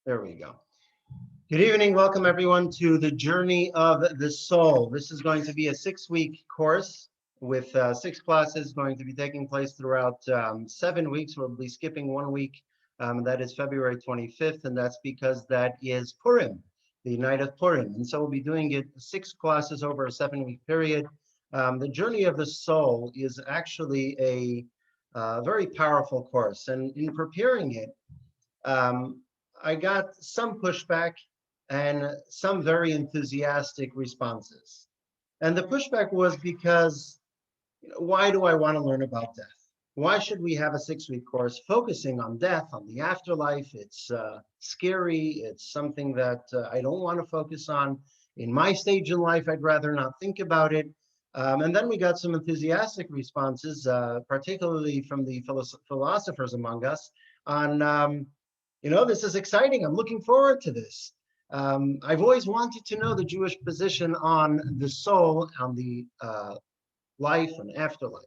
There we go. Good evening. Welcome everyone to the Journey of the Soul. This is going to be a 6-week course with 6 classes going to be taking place throughout 7 weeks. We'll be skipping 1 week. That is February 25th, and that's because that is Purim, the night of Purim. And so we'll be doing it 6 classes over a 7-week period. The Journey of the Soul is actually a very powerful course. And in preparing it, I got some pushback and some very enthusiastic responses. And the pushback was because, why do I want to learn about death? Why should we have a 6-week course focusing on death, on the afterlife? It's scary. It's something that I don't want to focus on. In my stage in life, I'd rather not think about it. And then we got some enthusiastic responses, particularly from the philosophers among us, on this is exciting. I'm looking forward to this. I've always wanted to know the Jewish position on the soul, on the life and afterlife.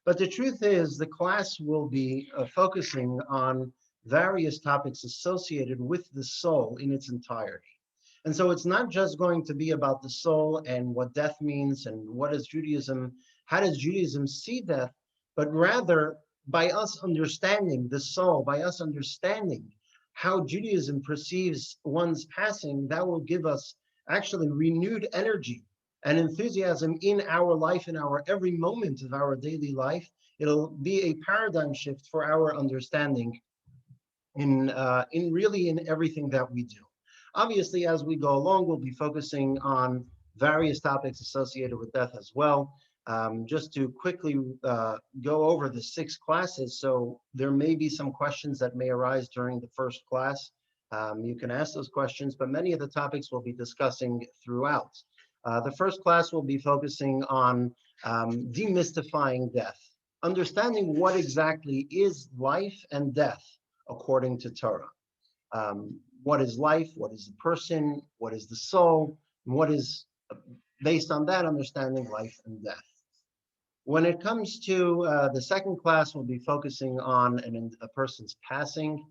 But the truth is, the class will be focusing on various topics associated with the soul in its entirety. And so it's not just going to be about the soul and what death means and how does Judaism see death, but rather by us understanding the soul, by us understanding how Judaism perceives one's passing, that will give us actually renewed energy and enthusiasm in our life, in our every moment of our daily life. It'll be a paradigm shift for our understanding in everything that we do. Obviously, as we go along, we'll be focusing on various topics associated with death as well. Just to quickly go over the 6 classes, so there may be some questions that may arise during the first class. You can ask those questions, but many of the topics we'll be discussing throughout. The first class will be focusing on demystifying death, understanding what exactly is life and death according to Torah. What is life? What is the person? What is the soul? And what is, based on that, understanding life and death. When it comes to the second class, we'll be focusing on a person's passing,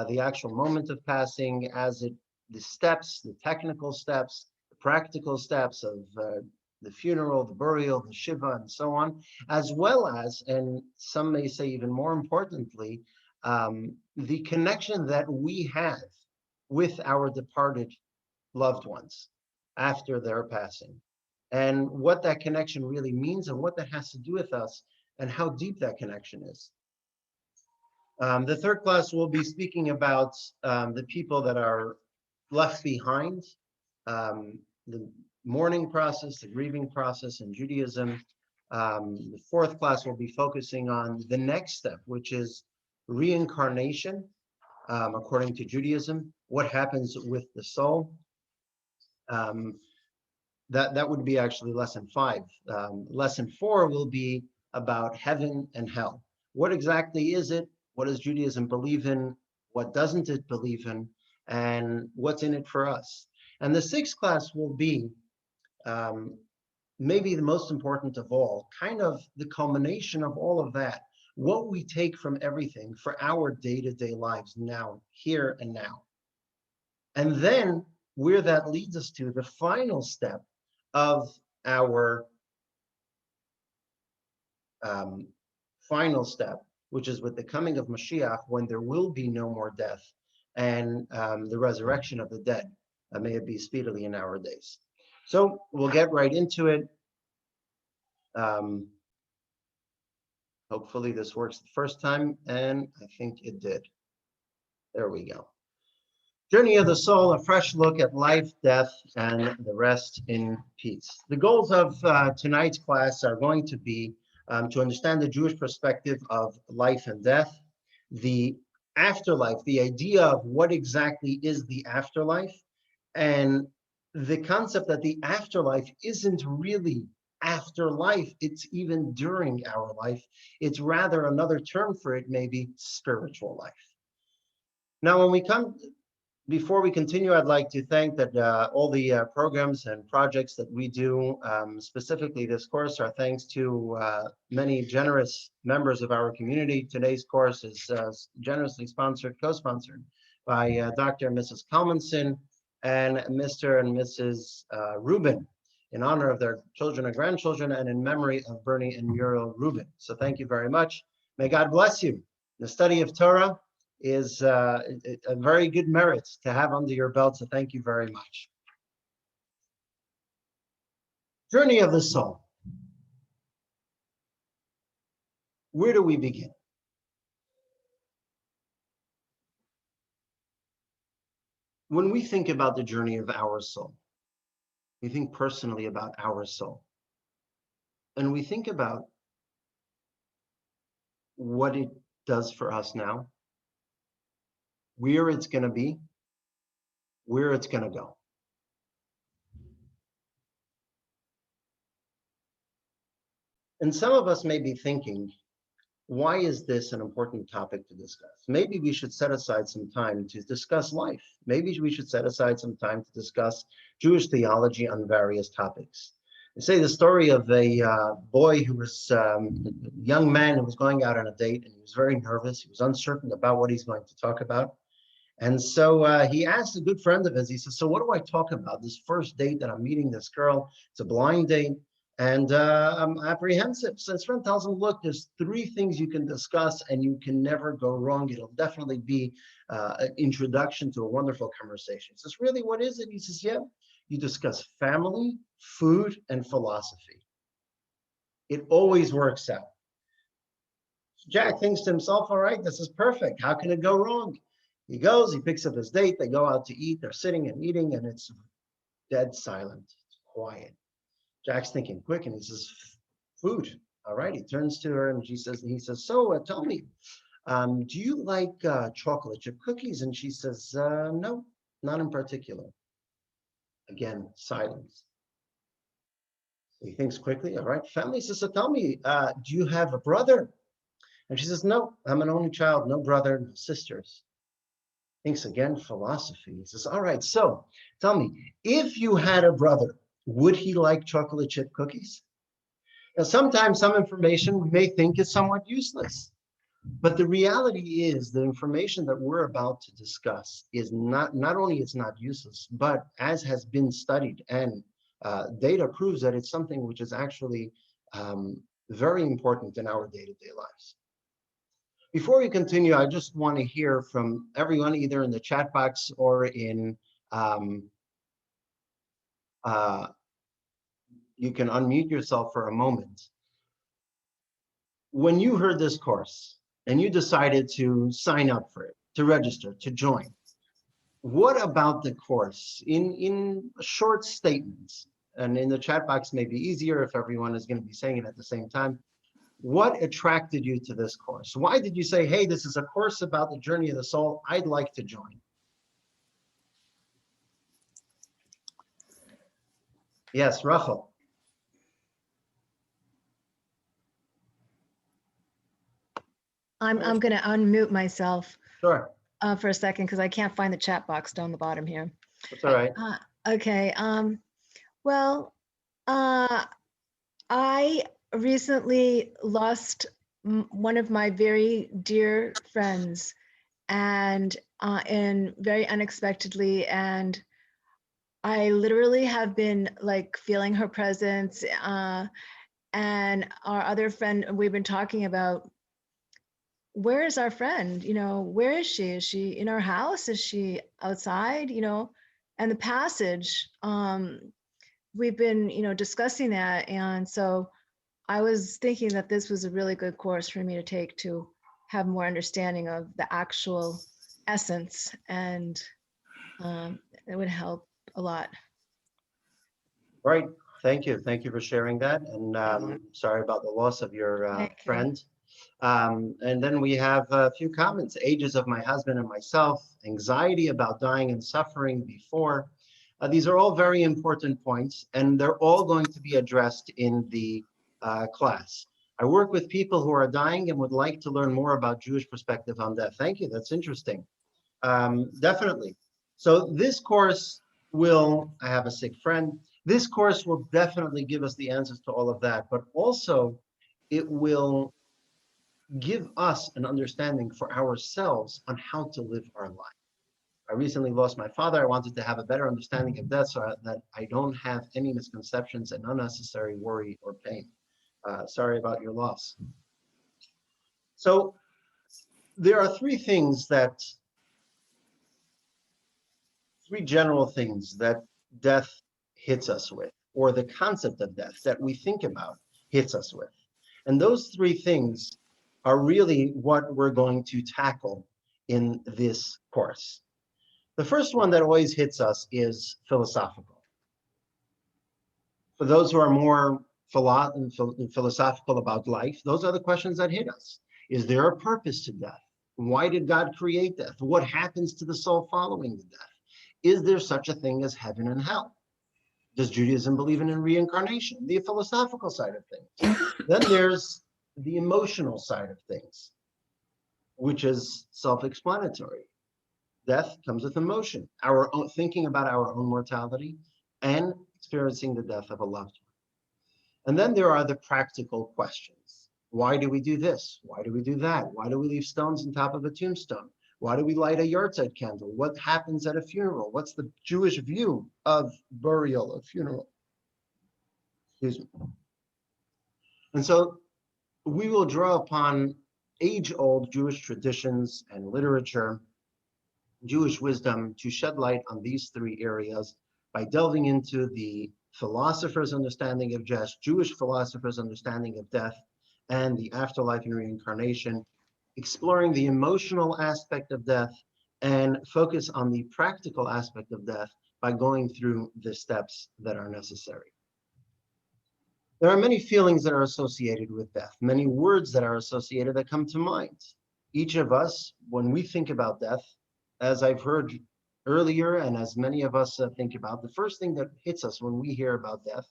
the actual moment of passing, the steps, the technical steps, the practical steps of the funeral, the burial, the shiva, and so on, as well as, and some may say even more importantly, the connection that we have with our departed loved ones after their passing, and what that connection really means and what that has to do with us and how deep that connection is. The third class will be speaking about the people that are left behind, the mourning process, the grieving process in Judaism. The fourth class will be focusing on the next step, which is reincarnation, according to Judaism, what happens with the soul. That would be actually lesson 5. Lesson 4 will be about heaven and hell. What exactly is it? What does Judaism believe in? What doesn't it believe in? And what's in it for us? And the 6th class will be maybe the most important of all, kind of the culmination of all of that, what we take from everything for our day-to-day lives now, here and now. And then where that leads us to the final step of our final step, which is with the coming of Mashiach, when there will be no more death, and the resurrection of the dead. May it be speedily in our days. So we'll get right into it. Hopefully this works the first time, and I think it did. There we go. Journey of the Soul, a fresh look at life, death, and the rest in peace. The goals of tonight's class are going to be to understand the Jewish perspective of life and death, the afterlife, the idea of what exactly is the afterlife, and the concept that the afterlife isn't really afterlife, it's even during our life. It's rather, another term for it may be spiritual life. Now, before we continue, I'd like to thank that all the programs and projects that we do, specifically this course, are thanks to many generous members of our community. Today's course is generously co-sponsored by Dr. and Mrs. Kalmanson and Mr. and Mrs. Rubin, in honor of their children and grandchildren and in memory of Bernie and Muriel Rubin. So thank you very much. May God bless you. The study of Torah is a very good merit to have under your belt, so thank you very much. Journey of the soul. Where do we begin? When we think about the journey of our soul, we think personally about our soul. And we think about what it does for us now, where it's going to be, where it's going to go. And some of us may be thinking, why is this an important topic to discuss? Maybe we should set aside some time to discuss life. Maybe we should set aside some time to discuss Jewish theology on various topics. They say the story of a boy who was a young man who was going out on a date, and he was very nervous. He was uncertain about what he's going to talk about. And so he asked a good friend of his, he says, so what do I talk about? This first date that I'm meeting this girl, it's a blind date, and I'm apprehensive. So his friend tells him, look, there's 3 things you can discuss and you can never go wrong. It'll definitely be an introduction to a wonderful conversation. He says, really, what is it? He says, yeah, you discuss family, food, and philosophy. It always works out. Jack thinks to himself, all right, this is perfect. How can it go wrong? He goes, he picks up his date, they go out to eat, they're sitting and eating, and it's dead silent, it's quiet. Jack's thinking quick, and he says, food. All right, he turns to her, and he says, so tell me, do you like chocolate chip cookies? And she says, no, not in particular. Again, silence. He thinks quickly, all right, family. Says, so tell me, do you have a brother? And she says, no, I'm an only child, no brother, no sisters. Thinks again, philosophy. He says, all right, so tell me, if you had a brother, would he like chocolate chip cookies? Now, sometimes some information we may think is somewhat useless, but the reality is the information that we're about to discuss is not only it's not useless, but as has been studied and data proves that it's something which is actually very important in our day-to-day lives. Before we continue, I just want to hear from everyone, either in the chat box or in, you can unmute yourself for a moment. When you heard this course and you decided to sign up for it, to register, to join, what about the course, in short statements, and in the chat box may be easier if everyone is going to be saying it at the same time, what attracted you to this course? Why did you say, hey, this is a course about the journey of the soul, I'd like to join? Yes, Rachel. I'm going to unmute myself Sure. For a second because I can't find the chat box down the bottom here. That's all right. Okay. Well, I recently lost one of my very dear friends, and very unexpectedly, and I literally have been like feeling her presence. And our other friend, we've been talking about, where is our friend? You know, where is she? Is she in our house? Is she outside? You know, and the passage, we've been, you know, discussing that. And so I was thinking that this was a really good course for me to take to have more understanding of the actual essence, and it would help a lot. Right. Thank you. Thank you for sharing that. And sorry about the loss of your friend. And then we have a few comments. Ages of my husband and myself, anxiety about dying and suffering before. These are all very important points, and they're all going to be addressed in the class. I work with people who are dying and would like to learn more about Jewish perspective on death. Thank you. That's interesting. Definitely. So this course will, I have a sick friend. This course will definitely give us the answers to all of that, but also it will give us an understanding for ourselves on how to live our life. I recently lost my father. I wanted to have a better understanding of death so that I don't have any misconceptions and unnecessary worry or pain. Sorry about your loss. So there are three general things that death hits us with, or the concept of death that we think about hits us with. And those three things are really what we're going to tackle in this course. The first one that always hits us is philosophical. For those who are more philosophical about life, those are the questions that hit us. Is there a purpose to death? Why did God create death? What happens to the soul following the death? Is there such a thing as heaven and hell? Does Judaism believe in reincarnation? The philosophical side of things. Then there's the emotional side of things, which is self-explanatory. Death comes with emotion, our own thinking about our own mortality and experiencing the death of a loved one. And then there are the practical questions. Why do we do this? Why do we do that? Why do we leave stones on top of a tombstone? Why do we light a yahrzeit candle? What happens at a funeral? What's the Jewish view of burial, of funeral? Excuse me. And so we will draw upon age-old Jewish traditions and literature, Jewish wisdom, to shed light on these three areas by delving into the philosophers' understanding of death, Jewish philosophers' understanding of death, and the afterlife and reincarnation, exploring the emotional aspect of death, and focus on the practical aspect of death by going through the steps that are necessary. There are many feelings that are associated with death, many words that are associated that come to mind. Each of us, when we think about death, as I've heard earlier, and as many of us think about, the first thing that hits us when we hear about death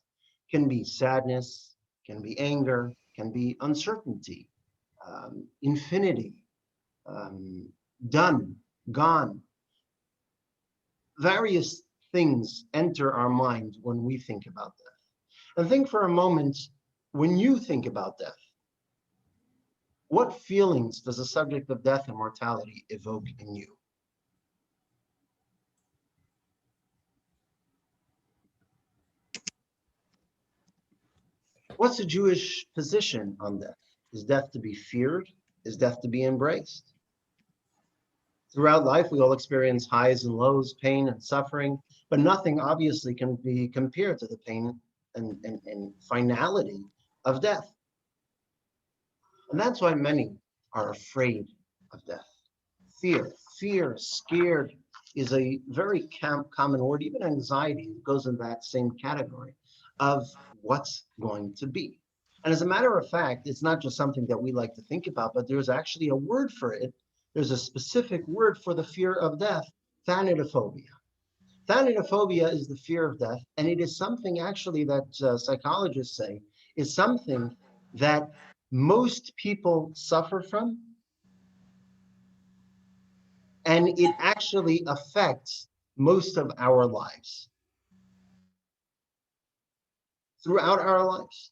can be sadness, can be anger, can be uncertainty, infinity, done, gone. Various things enter our mind when we think about death. And think for a moment, when you think about death, what feelings does the subject of death and mortality evoke in you? What's the Jewish position on death? Is death to be feared? Is death to be embraced? Throughout life, we all experience highs and lows, pain and suffering, but nothing obviously can be compared to the pain and finality of death. And that's why many are afraid of death. Fear, scared is a very common word. Even anxiety goes in that same category of what's going to be. And as a matter of fact, it's not just something that we like to think about, but there's actually a word for it. There's a specific word for the fear of death, thanatophobia. Thanatophobia is the fear of death, and it is something actually that psychologists say is something that most people suffer from, and it actually affects most of our lives. Throughout our lives.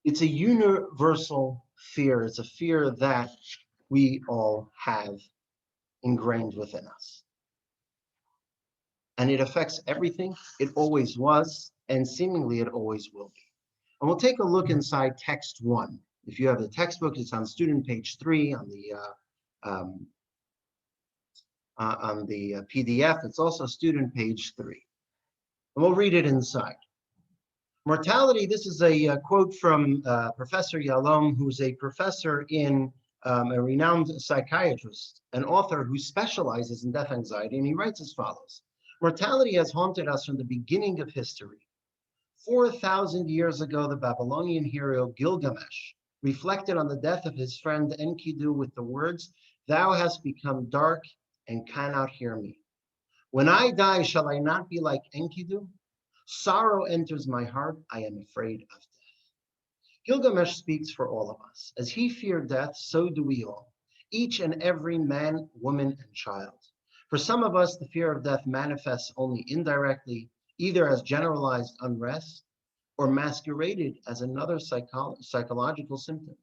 It's a universal fear. It's a fear that we all have ingrained within us. And it affects everything. It always was, and seemingly it always will be. And we'll take a look inside text 1. If you have the textbook, it's on student page 3 on the PDF. It's also student page 3. And we'll read it inside. Mortality, this is a quote from Professor Yalom, who's a professor in a renowned psychiatrist, an author who specializes in death anxiety, and he writes as follows. Mortality has haunted us from the beginning of history. 4,000 years ago, the Babylonian hero Gilgamesh reflected on the death of his friend Enkidu with the words, "Thou hast become dark and cannot hear me. When I die, shall I not be like Enkidu? Sorrow enters my heart, I am afraid of death." Gilgamesh speaks for all of us. As he feared death, so do we all, each and every man, woman, and child. For some of us, the fear of death manifests only indirectly, either as generalized unrest or masqueraded as another psychological symptom.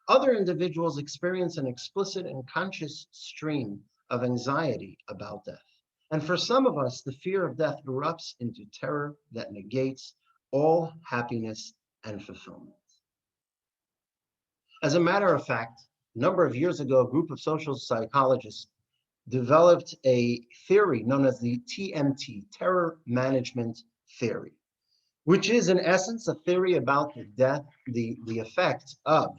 Other individuals experience an explicit and conscious stream of anxiety about death. And for some of us, the fear of death erupts into terror that negates all happiness and fulfillment. As a matter of fact, a number of years ago, a group of social psychologists developed a theory known as the TMT, Terror Management Theory, which is in essence a theory about the effect of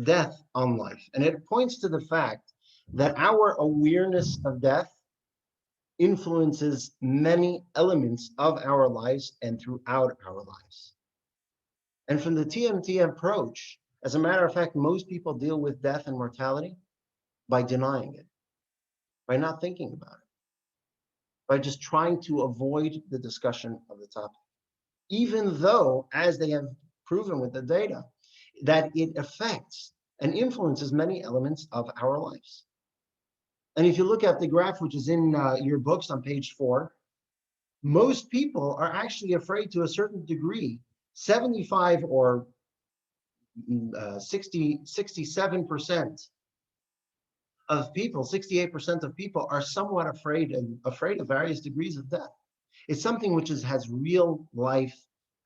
death on life. And it points to the fact that our awareness of death influences many elements of our lives and throughout our lives. And from the TMT approach, as a matter of fact, most people deal with death and mortality by denying it, by not thinking about it, by just trying to avoid the discussion of the topic. Even though, as they have proven with the data, that it affects and influences many elements of our lives. And if you look at the graph, which is in your books on page 4, most people are actually afraid to a certain degree. 75 or 67% of people, 68% of people are somewhat afraid of various degrees of death. It's something which has real life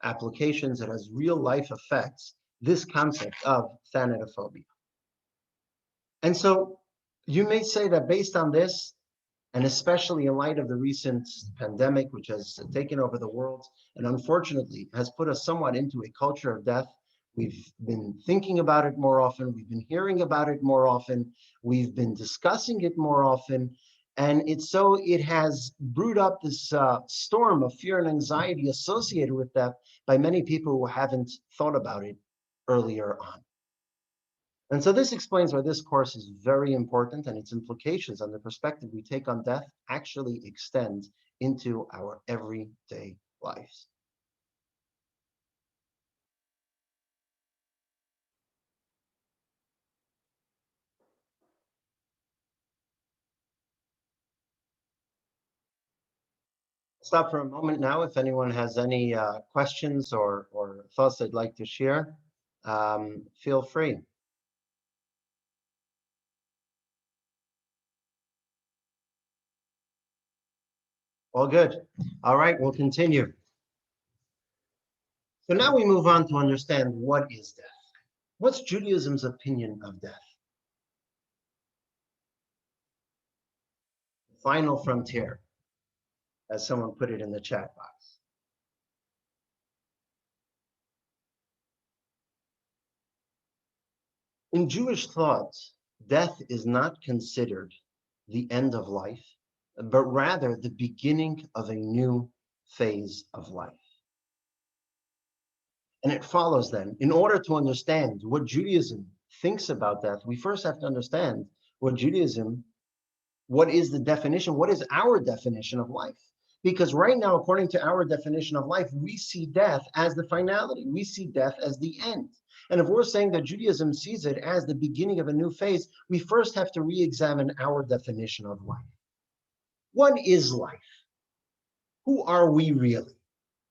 applications, it has real life effects, this concept of thanatophobia. And so you may say that based on this, and especially in light of the recent pandemic, which has taken over the world and unfortunately has put us somewhat into a culture of death, we've been thinking about it more often, we've been hearing about it more often, we've been discussing it more often, and it has brewed up this storm of fear and anxiety associated with death by many people who haven't thought about it earlier on. And so this explains why this course is very important, and its implications on the perspective we take on death actually extend into our everyday lives. Stop for a moment now. If anyone has any questions or thoughts they'd like to share, feel free. All good. All right, we'll continue. So now we move on to understand what is death. What's Judaism's opinion of death? Final frontier, as someone put it in the chat box. In Jewish thought, death is not considered the end of life, but rather the beginning of a new phase of life. And it follows then, in order to understand what Judaism thinks about death, we first have to understand what is the definition, what is our definition of life? Because right now, according to our definition of life, we see death as the finality. We see death as the end. And if we're saying that Judaism sees it as the beginning of a new phase, we first have to re-examine our definition of life. What is life? Who are we really?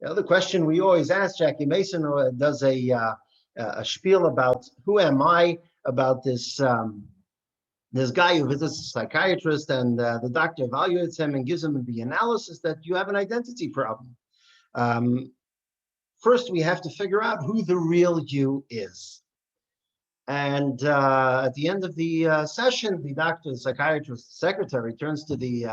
You know, the question we always ask, Jackie Mason does a spiel about who am I, about this this guy who visits a psychiatrist, and the doctor evaluates him and gives him the analysis that you have an identity problem. First, we have to figure out who the real you is. And at the end of the session, the psychiatrist secretary turns to the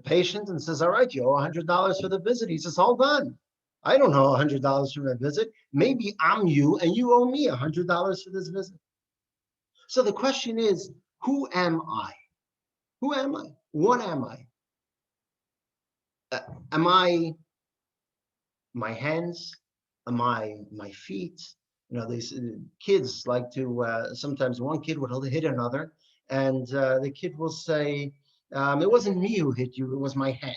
patient and says, all right, you owe $100 for the visit. He says, hold on. I don't owe $100 for my visit. Maybe I'm you and you owe me $100 for this visit. So the question is, who am I? Who am I? What am I? Am I my hands? Am I my feet? You know, these kids like to, sometimes one kid will hit another, and the kid will say, it wasn't me who hit you, it was my hand.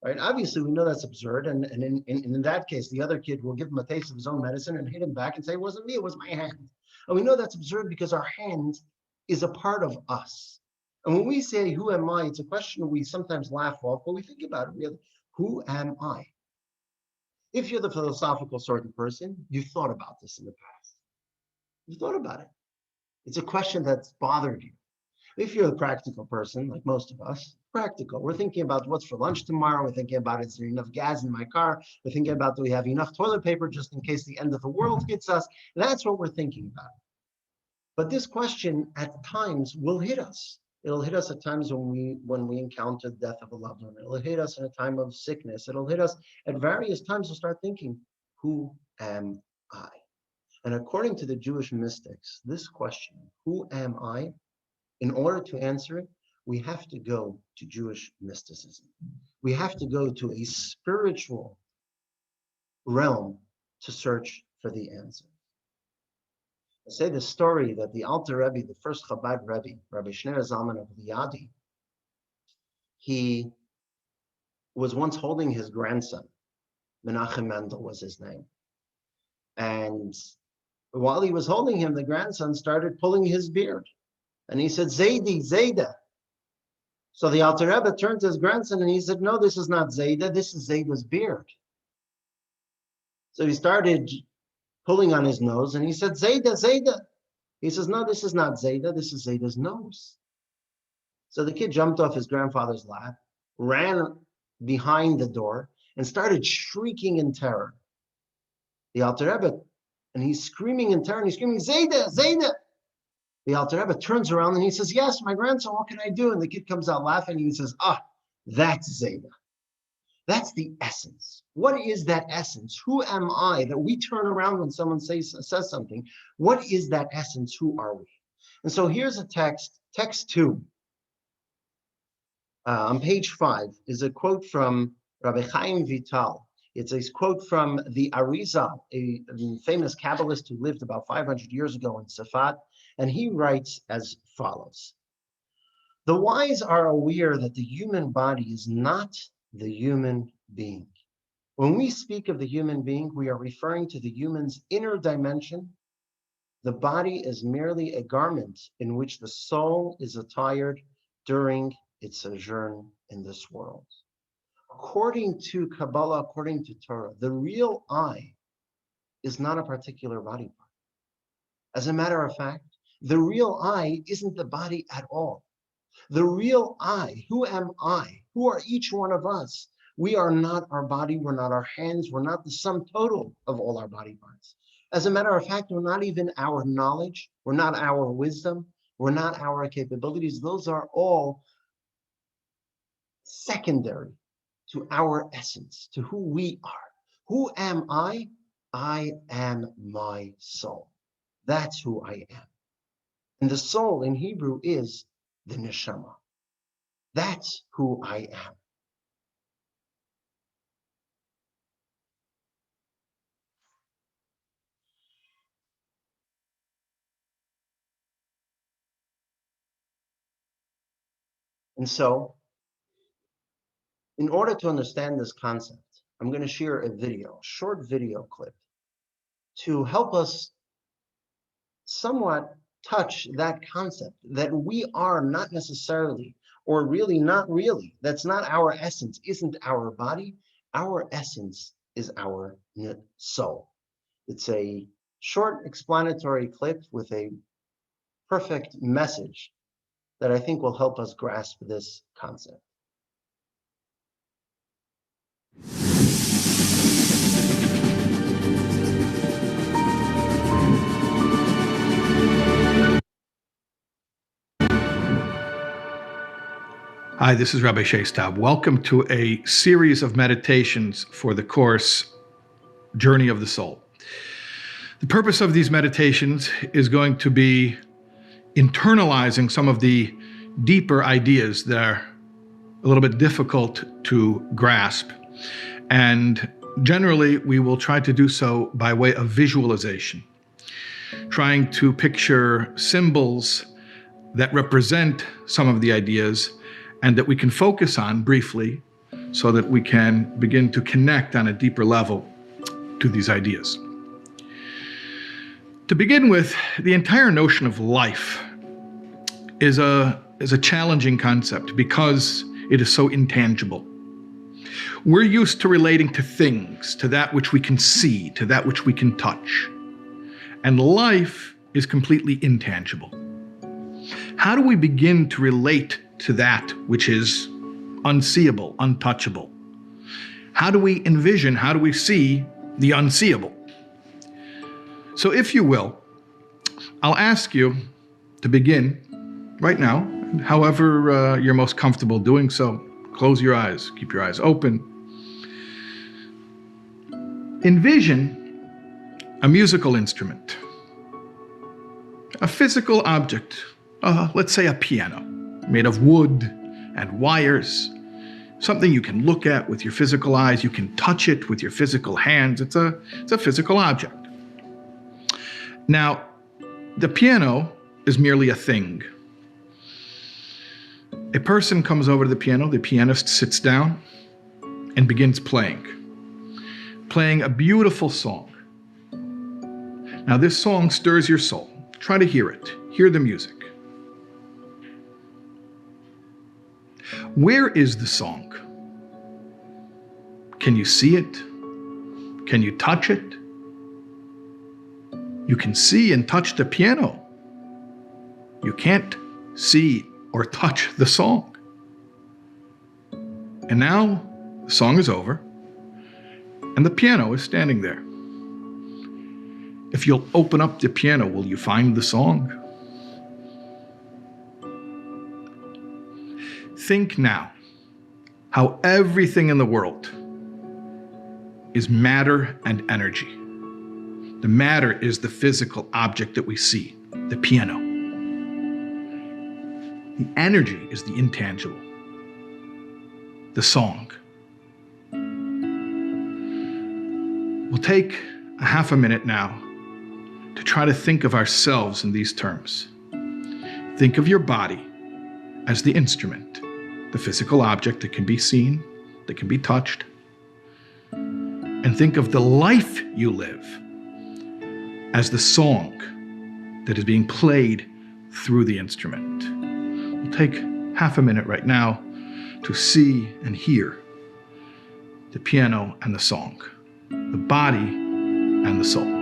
Right? Obviously, we know that's absurd, and in that case, the other kid will give him a taste of his own medicine and hit him back and say, it wasn't me, it was my hand. And we know that's absurd because our hand is a part of us. And when we say, who am I, it's a question we sometimes laugh off, but we think about it really. Who am I? If you're the philosophical sort of person, you've thought about this in the past. You've thought about it. It's a question that's bothered you. If you're the practical person, like most of us, practical. We're thinking about what's for lunch tomorrow. We're thinking about is there enough gas in my car? We're thinking about do we have enough toilet paper just in case the end of the world hits us? That's what we're thinking about. But this question at times will hit us. It'll hit us at times when we encounter the death of a loved one. It'll hit us in a time of sickness. It'll hit us at various times. We'll start thinking, who am I? And according to the Jewish mystics, this question, who am I? In order to answer it, we have to go to Jewish mysticism. We have to go to a spiritual realm to search for the answer. I say the story that the Alter Rebbe, the first Chabad Rebbe, Rabbi Shneur Zalman of Liadi, he was once holding his grandson. Menachem Mendel was his name. And while he was holding him, the grandson started pulling his beard. And he said, Zaidi, Zayda. So the Alter Rebbe turned to his grandson and he said, no, this is not Zayda, this is Zayda's beard. So he started pulling on his nose and he said, Zayda, Zayda. He says, no, this is not Zayda, this is Zayda's nose. So the kid jumped off his grandfather's lap, ran behind the door and started shrieking in terror. The Alter Rebbe, and he's screaming in terror and he's screaming, Zayda, Zayda. The Alter Rebbe turns around and he says, yes, my grandson, what can I do? And the kid comes out laughing and he says, that's Zayda. That's the essence. What is that essence? Who am I that we turn around when someone says something? What is that essence? Who are we? And so here's a text 2. On page 5 is a quote from Rabbi Chaim Vital. It's a quote from the Arizal, a famous Kabbalist who lived about 500 years ago in Safat. And he writes as follows. The wise are aware that the human body is not the human being. When we speak of the human being, we are referring to the human's inner dimension. The body is merely a garment in which the soul is attired during its sojourn in this world. According to Kabbalah, according to Torah, the real I is not a particular body part. As a matter of fact, the real I isn't the body at all. The real I, who am I? Who are each one of us? We are not our body, we're not our hands, we're not the sum total of all our body parts. As a matter of fact, we're not even our knowledge, we're not our wisdom, we're not our capabilities. Those are all secondary to our essence, to who we are. Who am I? I am my soul. That's who I am. And the soul in Hebrew is the neshama. That's who I am. And so, in order to understand this concept, I'm going to share a video, a short video clip, to help us somewhat touch that concept that we are not necessarily, or really not really, that's not our essence, isn't our body. Our essence is our soul. It's a short explanatory clip with a perfect message that I think will help us grasp this concept. Hi, this is Rabbi Shestab. Welcome to a series of meditations for the course Journey of the Soul. The purpose of these meditations is going to be internalizing some of the deeper ideas that are a little bit difficult to grasp. And generally, we will try to do so by way of visualization, trying to picture symbols that represent some of the ideas and that we can focus on briefly so that we can begin to connect on a deeper level to these ideas. To begin with, the entire notion of life is a challenging concept because it is so intangible. We're used to relating to things, to that which we can see, to that which we can touch. And life is completely intangible. How do we begin to relate to that which is unseeable, untouchable? How do we envision, how do we see the unseeable? So if you will, I'll ask you to begin right now, however you're most comfortable doing so. Close your eyes, keep your eyes open. Envision a musical instrument, a physical object, let's say a piano, made of wood and wires, something you can look at with your physical eyes, you can touch it with your physical hands. It's a physical object. Now, the piano is merely a thing. A person comes over to the piano, the pianist sits down and begins playing a beautiful song. Now, this song stirs your soul. Try to hear it. Hear the music. Where is the song? Can you see it? Can you touch it? You can see and touch the piano. You can't see or touch the song. And now the song is over and the piano is standing there. If you'll open up the piano, will you find the song? Think now how everything in the world is matter and energy. The matter is the physical object that we see, the piano. The energy is the intangible, the song. We'll take a half a minute now to try to think of ourselves in these terms. Think of your body as the instrument, the physical object that can be seen, that can be touched. And think of the life you live as the song that is being played through the instrument. We'll take half a minute right now to see and hear the piano and the song, the body and the soul.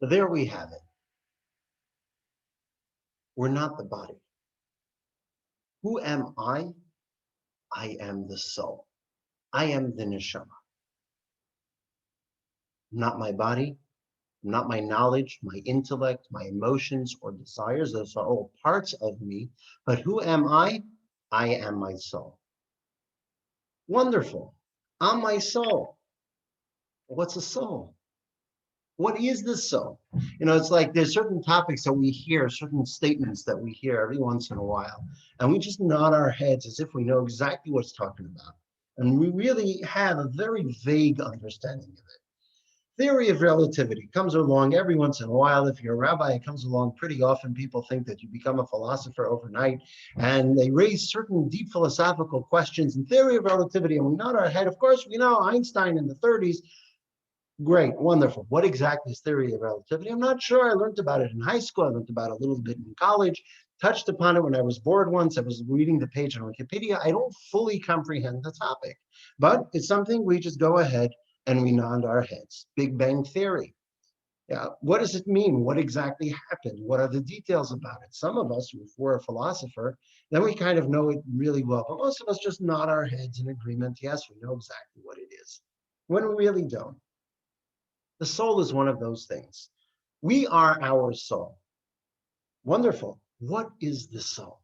So there we have it. We're not the body. Who am I? I am the soul. I am the neshama. Not my body, not my knowledge, my intellect, my emotions or desires. Those are all parts of me. But who am I? I am my soul. Wonderful. I'm my soul. What's a soul? What is the soul? You know, it's like there's certain topics that we hear, certain statements that we hear every once in a while, and we just nod our heads as if we know exactly what it's talking about. And we really have a very vague understanding of it. Theory of relativity comes along every once in a while. If you're a rabbi, it comes along pretty often. People think that you become a philosopher overnight, and they raise certain deep philosophical questions in theory of relativity, and we nod our head. Of course, we know Einstein in the 30s. Great, wonderful. What exactly is theory of relativity? I'm not sure. I learned about it in high school. I learned about it a little bit in college, touched upon it when I was bored once. I was reading the page on Wikipedia. I don't fully comprehend the topic, but it's something we just go ahead and we nod our heads. Big Bang Theory. Yeah, what does it mean? What exactly happened? What are the details about it? Some of us, if we're a philosopher, then we kind of know it really well, but most of us just nod our heads in agreement. Yes, we know exactly what it is, when we really don't. The soul is one of those things. We are our soul. Wonderful. What is the soul?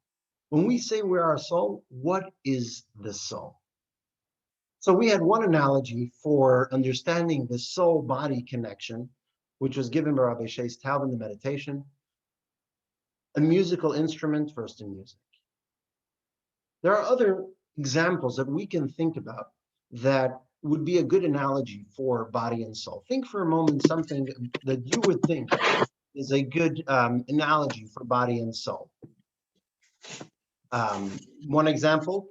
When we say we're our soul, what is the soul? So we had one analogy for understanding the soul-body connection which was given by Rabbi Shais Taub in the meditation, a musical instrument versed in music. There are other examples that we can think about that would be a good analogy for body and soul. Think for a moment something that you would think is a good analogy for body and soul. One example,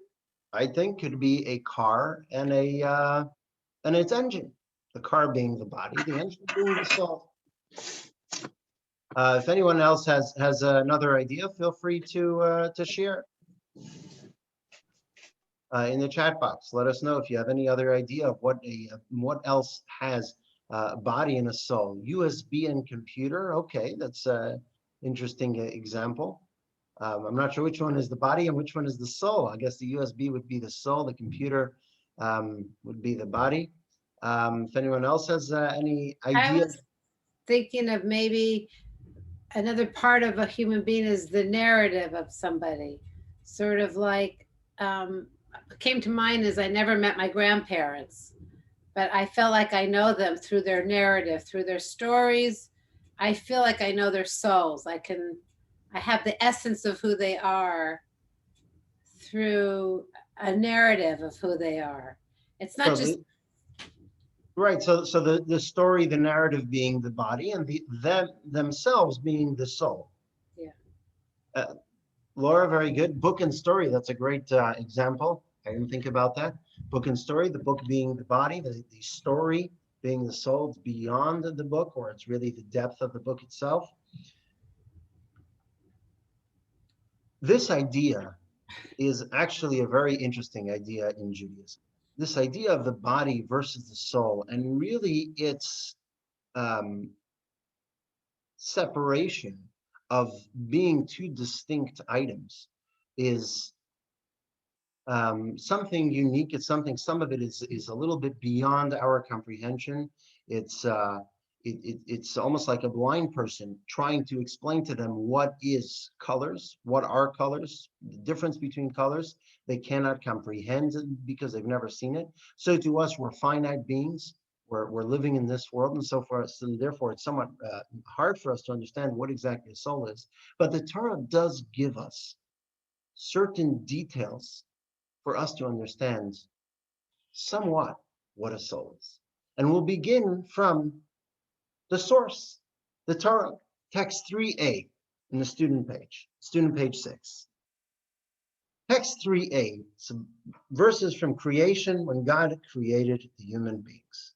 I think, could be a car and its engine. The car being the body, the engine being the soul. If anyone else has another idea, feel free to share in the chat box. Let us know if you have any other idea of what else has a body and a soul. USB and computer. Okay, that's an interesting example. I'm not sure which one is the body and which one is the soul. I guess the USB would be the soul. The computer would be the body. If anyone else has any idea. I was thinking of maybe another part of a human being is the narrative of somebody. Sort of like, came to mind is I never met my grandparents, but I felt like I know them through their narrative, through their stories. I feel like I know their souls. I have the essence of who they are through a narrative of who they are. It's not just right. So the story, the narrative being the body, and themselves being the soul. Yeah. Laura, very good. Book and story. That's a great example. I didn't think about that. Book and story. The book being the body, the story being the soul. It's beyond the book, or it's really the depth of the book itself. This idea is actually a very interesting idea in Judaism. This idea of the body versus the soul, and really its separation of being two distinct items is something unique. It's something, some of it is a little bit beyond our comprehension. It's almost like a blind person trying to explain to them what is colors, what are colors, the difference between colors. They cannot comprehend it because they've never seen it. So to us, we're finite beings. We're living in this world, and so forth. So therefore, it's somewhat hard for us to understand what exactly a soul is. But the Torah does give us certain details for us to understand somewhat what a soul is. And we'll begin from the source, the Torah, text 3a in the student page 6. Text 3a, some verses from creation when God created the human beings.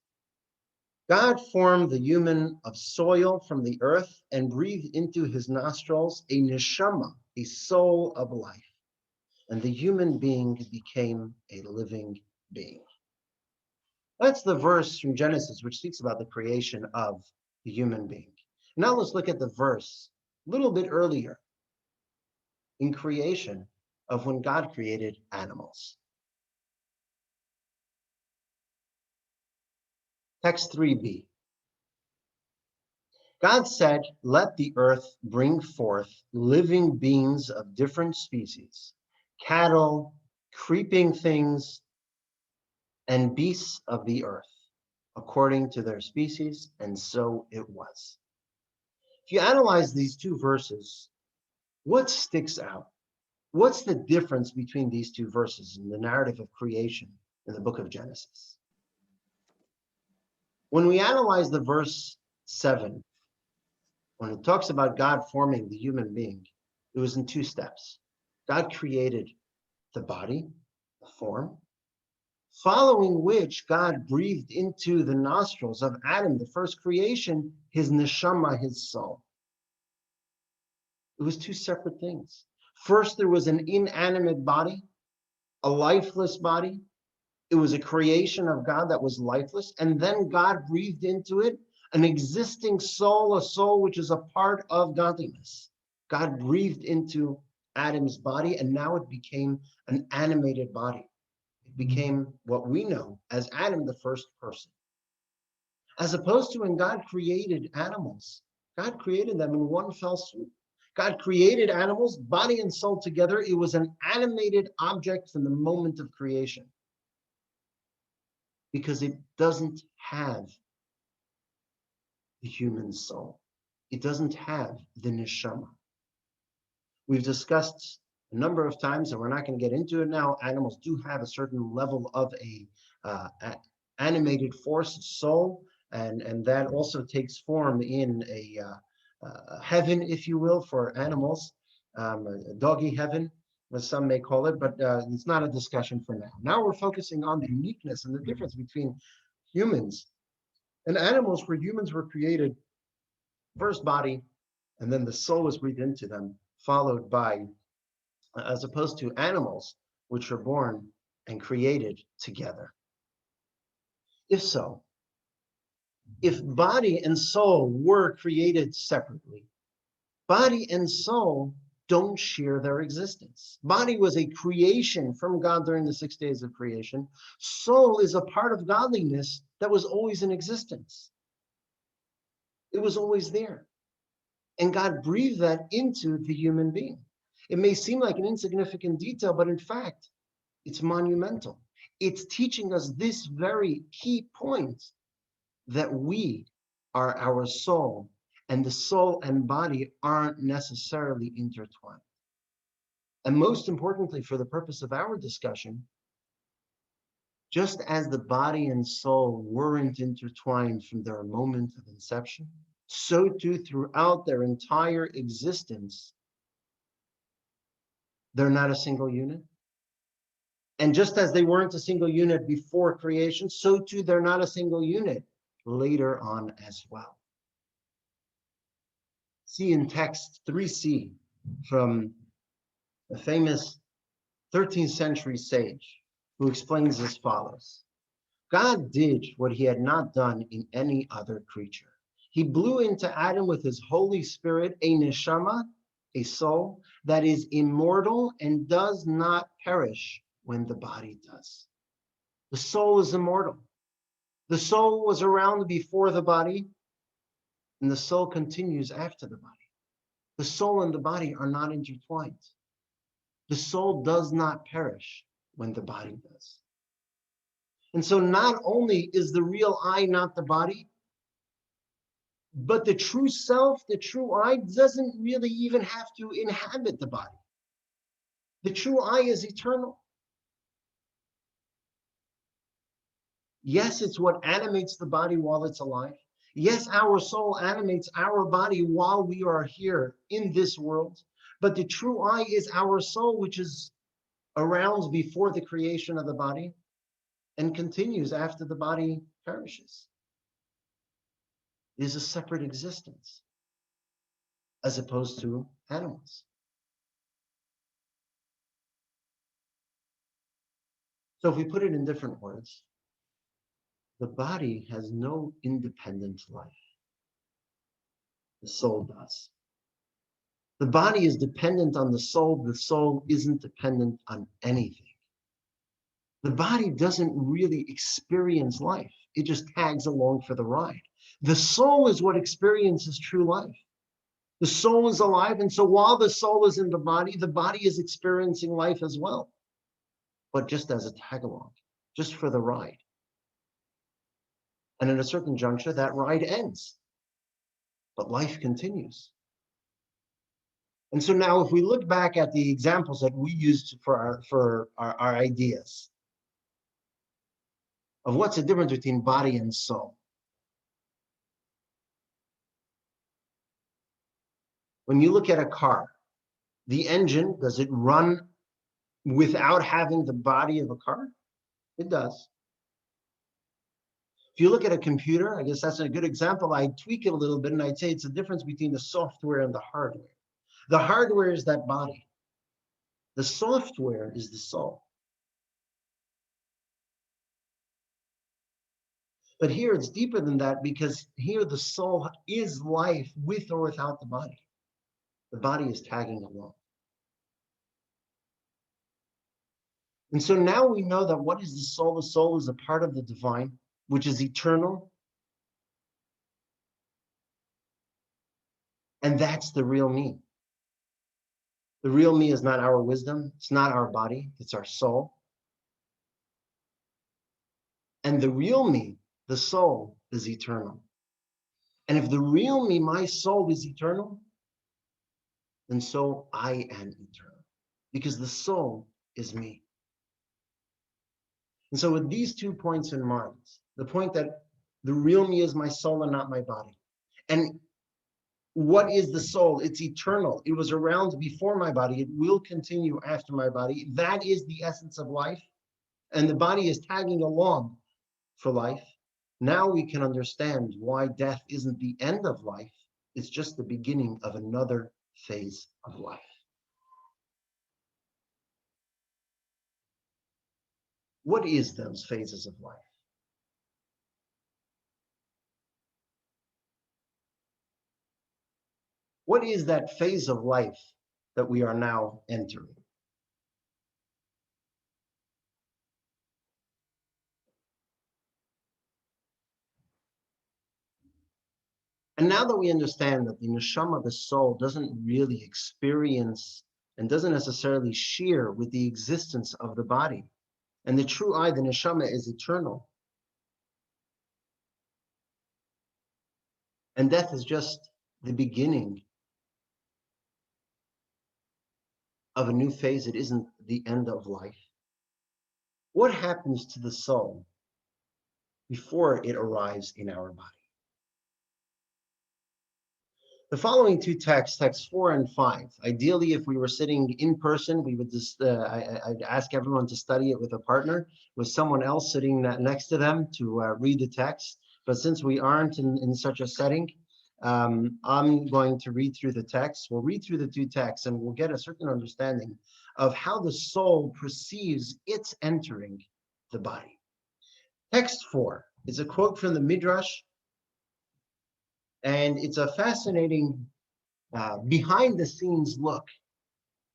God formed the human of soil from the earth and breathed into his nostrils a neshama, a soul of life. And the human being became a living being. That's the verse from Genesis, which speaks about the creation of the human being. Now let's look at the verse a little bit earlier in creation of when God created animals. Text 3b. God said, "Let the earth bring forth living beings of different species, cattle, creeping things, and beasts of the earth, according to their species," and so it was. If you analyze these two verses, what sticks out? What's the difference between these two verses in the narrative of creation in the book of Genesis? When we analyze the verse 7, when it talks about God forming the human being, it was in two steps. God created the body, the form, following which God breathed into the nostrils of Adam, the first creation, his neshama, his soul. It was two separate things. First, there was an inanimate body, a lifeless body. It was a creation of God that was lifeless. And then God breathed into it an existing soul, a soul which is a part of godliness. God breathed into Adam's body, and now it became an animated body. It became what we know as Adam, the first person. As opposed to when God created animals, God created them in one fell swoop. God created animals, body and soul together. It was an animated object from the moment of creation, because it doesn't have the human soul. It doesn't have the neshama. We've discussed a number of times, and we're not going to get into it now. Animals do have a certain level of a animated force, soul, and that also takes form in a heaven, if you will, for animals, a doggy heaven, as some may call it, but it's not a discussion for now. Now we're focusing on the uniqueness and the difference between humans and animals, where humans were created first body, and then the soul was breathed into them, followed by, as opposed to animals, which are born and created together. If so, if body and soul were created separately, body and soul don't share their existence. Body was a creation from God during the 6 days of creation. Soul is a part of godliness that was always in existence. It was always there. And God breathed that into the human being. It may seem like an insignificant detail, but in fact, it's monumental. It's teaching us this very key point, that we are our soul, and the soul and body aren't necessarily intertwined. And most importantly, for the purpose of our discussion, just as the body and soul weren't intertwined from their moment of inception, so too throughout their entire existence, they're not a single unit. And just as they weren't a single unit before creation, so too they're not a single unit later on as well. See in text 3c from a famous 13th century sage who explains as follows. God did what he had not done in any other creature. He blew into Adam with his Holy Spirit a neshama, a soul that is immortal and does not perish when the body does. The soul is immortal. The soul was around before the body, and the soul continues after the body. The soul and the body are not intertwined. The soul does not perish when the body does. And so not only is the real I not the body, but the true self, the true I, doesn't really even have to inhabit the body. The true I is eternal. Yes, it's what animates the body while it's alive. Yes, our soul animates our body while we are here in this world. But the true I is our soul, which is around before the creation of the body and continues after the body perishes. It is a separate existence as opposed to animals. So if we put it in different words, the body has no independent life. The soul does. The body is dependent on the soul isn't dependent on anything. The body doesn't really experience life. It just tags along for the ride. The soul is what experiences true life. The soul is alive, and so while the soul is in the body is experiencing life as well, but just as a tag along, just for the ride. And at a certain juncture, that ride ends, but life continues. And so now if we look back at the examples that we used for our ideas of what's the difference between body and soul. When you look at a car, the engine, does it run without having the body of a car? It does. If you look at a computer, I guess that's a good example. I'd tweak it a little bit and I'd say it's the difference between the software and the hardware. The hardware is that body. The software is the soul. But here it's deeper than that, because here the soul is life with or without the body. The body is tagging along. And so now we know that what is the soul? The soul is a part of the divine, which is eternal. And that's the real me. The real me is not our wisdom. It's not our body. It's our soul. And the real me, the soul, is eternal. And if the real me, my soul, is eternal, then so I am eternal, because the soul is me. And so with these 2 points in mind, the point that the real me is my soul and not my body. And what is the soul? It's eternal. It was around before my body. It will continue after my body. That is the essence of life. And the body is tagging along for life. Now we can understand why death isn't the end of life. It's just the beginning of another phase of life. What is those phases of life? What is that phase of life that we are now entering? And now that we understand that the neshama, the soul, doesn't really experience and doesn't necessarily share with the existence of the body, and the true I, the neshama, is eternal, and death is just the beginning of a new phase. It isn't the end of life. What happens to the soul before it arrives in our body? The following 2 texts, texts 4 and 5, ideally, if we were sitting in person, we would just, I'd ask everyone to study it with a partner, with someone else sitting next to them to read the text. But since we aren't in such a setting, I'm going to read through the text. We'll read through the 2 texts and we'll get a certain understanding of how the soul perceives its entering the body. Text 4 is a quote from the Midrash, and it's a fascinating behind the scenes look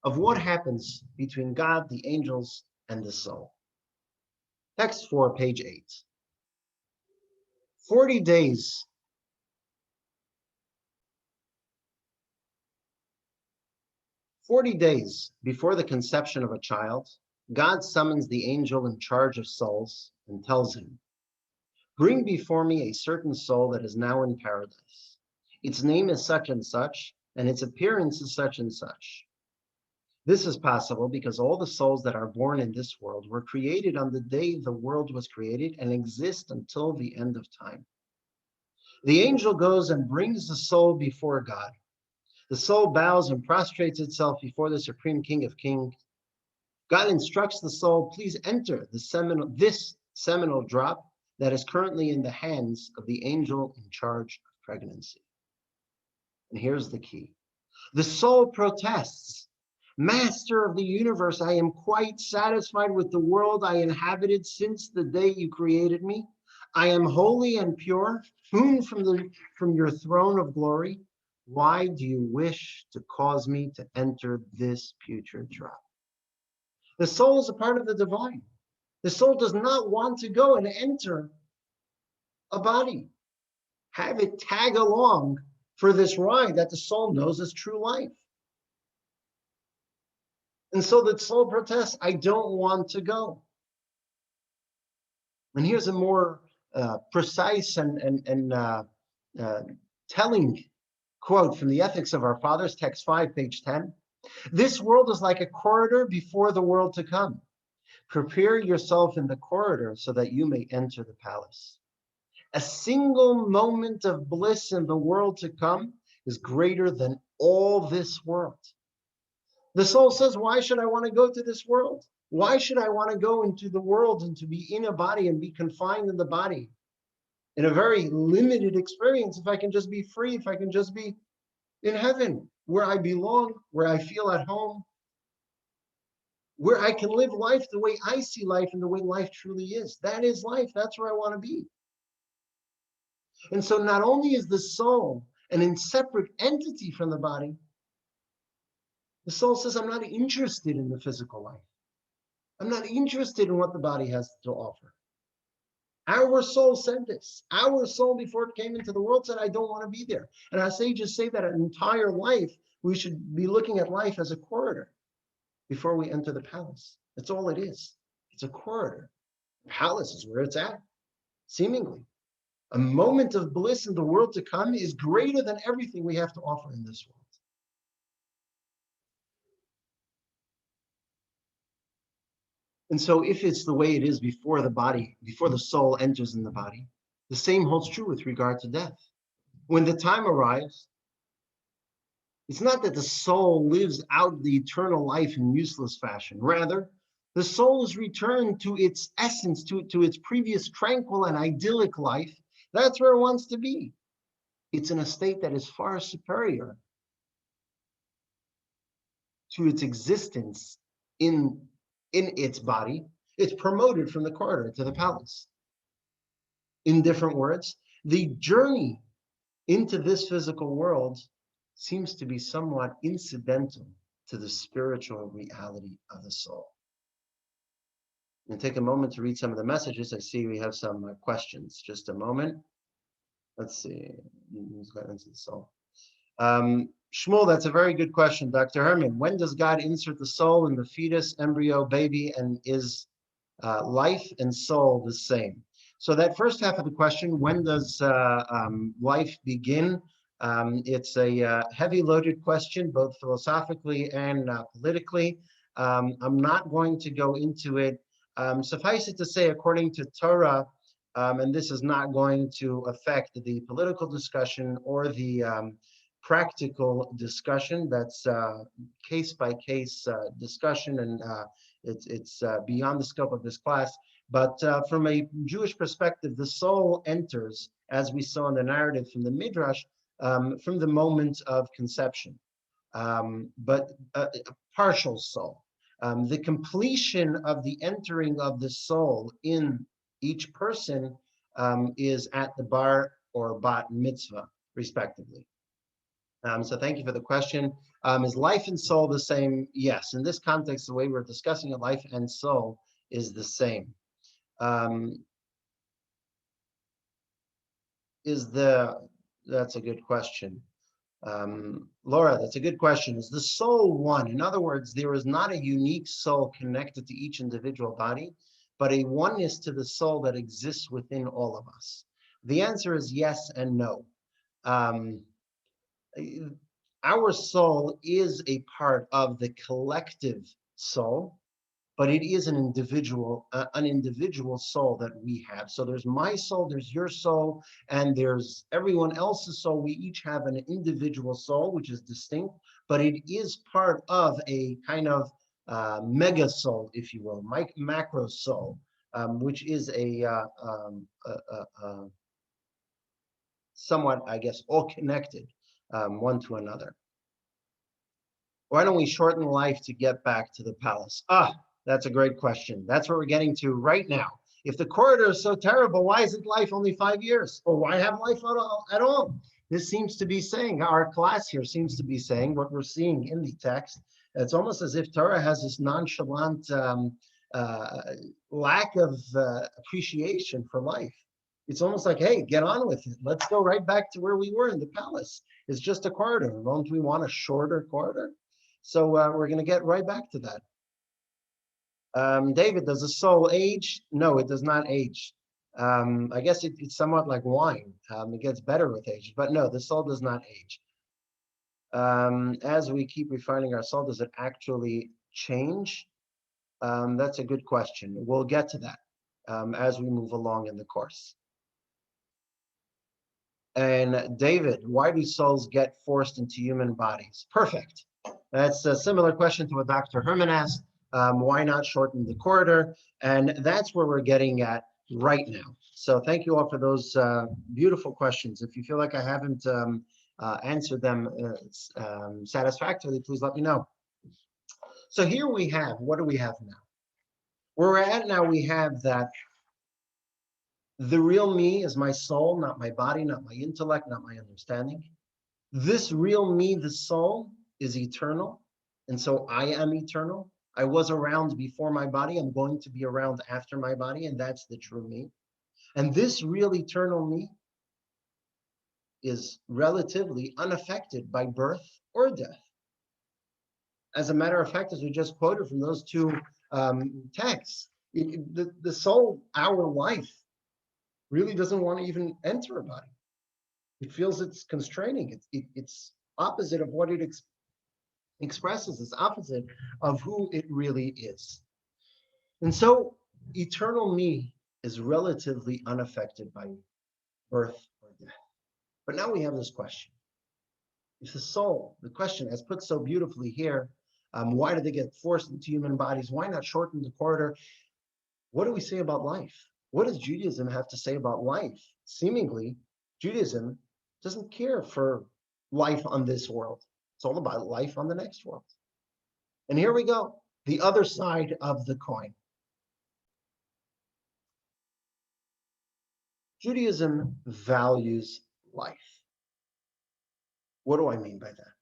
of what happens between God, the angels, and the soul. Text 4, page 8. 40 days. 40 days before the conception of a child, God summons the angel in charge of souls and tells him, "Bring before me a certain soul that is now in paradise. Its name is such and such, and its appearance is such and such." This is possible because all the souls that are born in this world were created on the day the world was created and exist until the end of time. The angel goes and brings the soul before God. The soul bows and prostrates itself before the Supreme King of Kings. God instructs the soul, "Please enter this seminal drop that is currently in the hands of the angel in charge of pregnancy." And here's the key. The soul protests, "Master of the universe, I am quite satisfied with the world I inhabited since the day you created me. I am holy and pure, hewn from your throne of glory. Why do you wish to cause me to enter this putrid drop?" The soul is a part of the divine. The soul does not want to go and enter a body, have it tag along for this ride that the soul knows is true life. And so the soul protests, "I don't want to go." And here's a more precise and telling quote from the Ethics of Our Fathers, text 5, page 10. "This world is like a corridor before the world to come. Prepare yourself in the corridor so that you may enter the palace. A single moment of bliss in the world to come is greater than all this world." The soul says, "Why should I want to go to this world? Why should I want to go into the world and to be in a body and be confined in the body in a very limited experience if I can just be free, if I can just be in heaven where I belong, where I feel at home, where I can live life the way I see life and the way life truly is. That is life. That's where I want to be." And so not only is the soul an inseparate entity from the body, the soul says, "I'm not interested in the physical life. I'm not interested in what the body has to offer." Our soul said this. Our soul, before it came into the world, said, "I don't want to be there." And our sages say that an entire life, we should be looking at life as a corridor before we enter the palace. That's all it is. It's a corridor. The palace is where it's at, seemingly. A moment of bliss in the world to come is greater than everything we have to offer in this world. And so if it's the way it is before the body, before the soul enters in the body, the same holds true with regard to death. When the time arrives, it's not that the soul lives out the eternal life in useless fashion. Rather, the soul is returned to its essence, to its previous tranquil and idyllic life. That's where it wants to be. It's in a state that is far superior to its existence in its body. It's promoted from the corridor to the palace. In different words, the journey into this physical world seems to be somewhat incidental to the spiritual reality of the soul. And take a moment to read some of the messages. I see we have some questions. Just a moment. Let's see. Who's got into the soul? Shmuel, that's a very good question. Dr. Herman, when does God insert the soul in the fetus, embryo, baby, and is life and soul the same? So that first half of the question, when does life begin? It's a heavy loaded question, both philosophically and politically. I'm not going to go into it. Suffice it to say, according to Torah, and this is not going to affect the political discussion or the practical discussion. That's case by case discussion, and it's beyond the scope of this class. But from a Jewish perspective, the soul enters, as we saw in the narrative from the Midrash, from the moment of conception, but a partial soul. The completion of the entering of the soul in each person is at the bar or bat mitzvah, respectively. So thank you for the question. Is life and soul the same? Yes. In this context, the way we're discussing it, life and soul is the same. That's a good question. Laura, that's a good question. Is the soul one? In other words, there is not a unique soul connected to each individual body, but a oneness to the soul that exists within all of us. The answer is yes and no. Our soul is a part of the collective soul, but it is an individual soul that we have. So there's my soul, there's your soul, and there's everyone else's soul. We each have an individual soul, which is distinct, but it is part of a kind of mega soul, if you will, macro soul, which is a somewhat, I guess, all connected one to another. Why don't we shorten life to get back to the palace? That's a great question. That's what we're getting to right now. If the corridor is so terrible, why isn't life only 5 years? Or why have life at all? This seems to be saying, our class here seems to be saying what we're seeing in the text. It's almost as if Torah has this nonchalant lack of appreciation for life. It's almost like, hey, get on with it. Let's go right back to where we were in the palace. It's just a corridor. Don't we want a shorter corridor? So we're going to get right back to that. David, does the soul age? No, it does not age. I guess it's somewhat like wine. It gets better with age, but no, the soul does not age. As we keep refining our soul, does it actually change? That's a good question. We'll get to that as we move along in the course. And David, why do souls get forced into human bodies? Perfect. That's a similar question to what Dr. Herman asked. Why not shorten the corridor? And that's where we're getting at right now. So thank you all for those beautiful questions. If you feel like I haven't answered them satisfactorily, please let me know. So here we have, what do we have now? Where we're at now, we have that the real me is my soul, not my body, not my intellect, not my understanding. This real me, the soul, is eternal. And so I am eternal. I was around before my body. I'm going to be around after my body. And that's the true me. And this real eternal me is relatively unaffected by birth or death. As a matter of fact, as we just quoted from those two texts, the soul, our life, really doesn't want to even enter a body. It feels it's constraining. It's opposite of what it expresses. It's opposite of who it really is. And so eternal me is relatively unaffected by birth or death. But now we have this question. If the soul, the question as put so beautifully here, why do they get forced into human bodies? Why not shorten the corridor? What do we say about life? What does Judaism have to say about life? Seemingly, Judaism doesn't care for life on this world. It's all about life on the next world. And here we go, the other side of the coin. Judaism values life. What do I mean by that?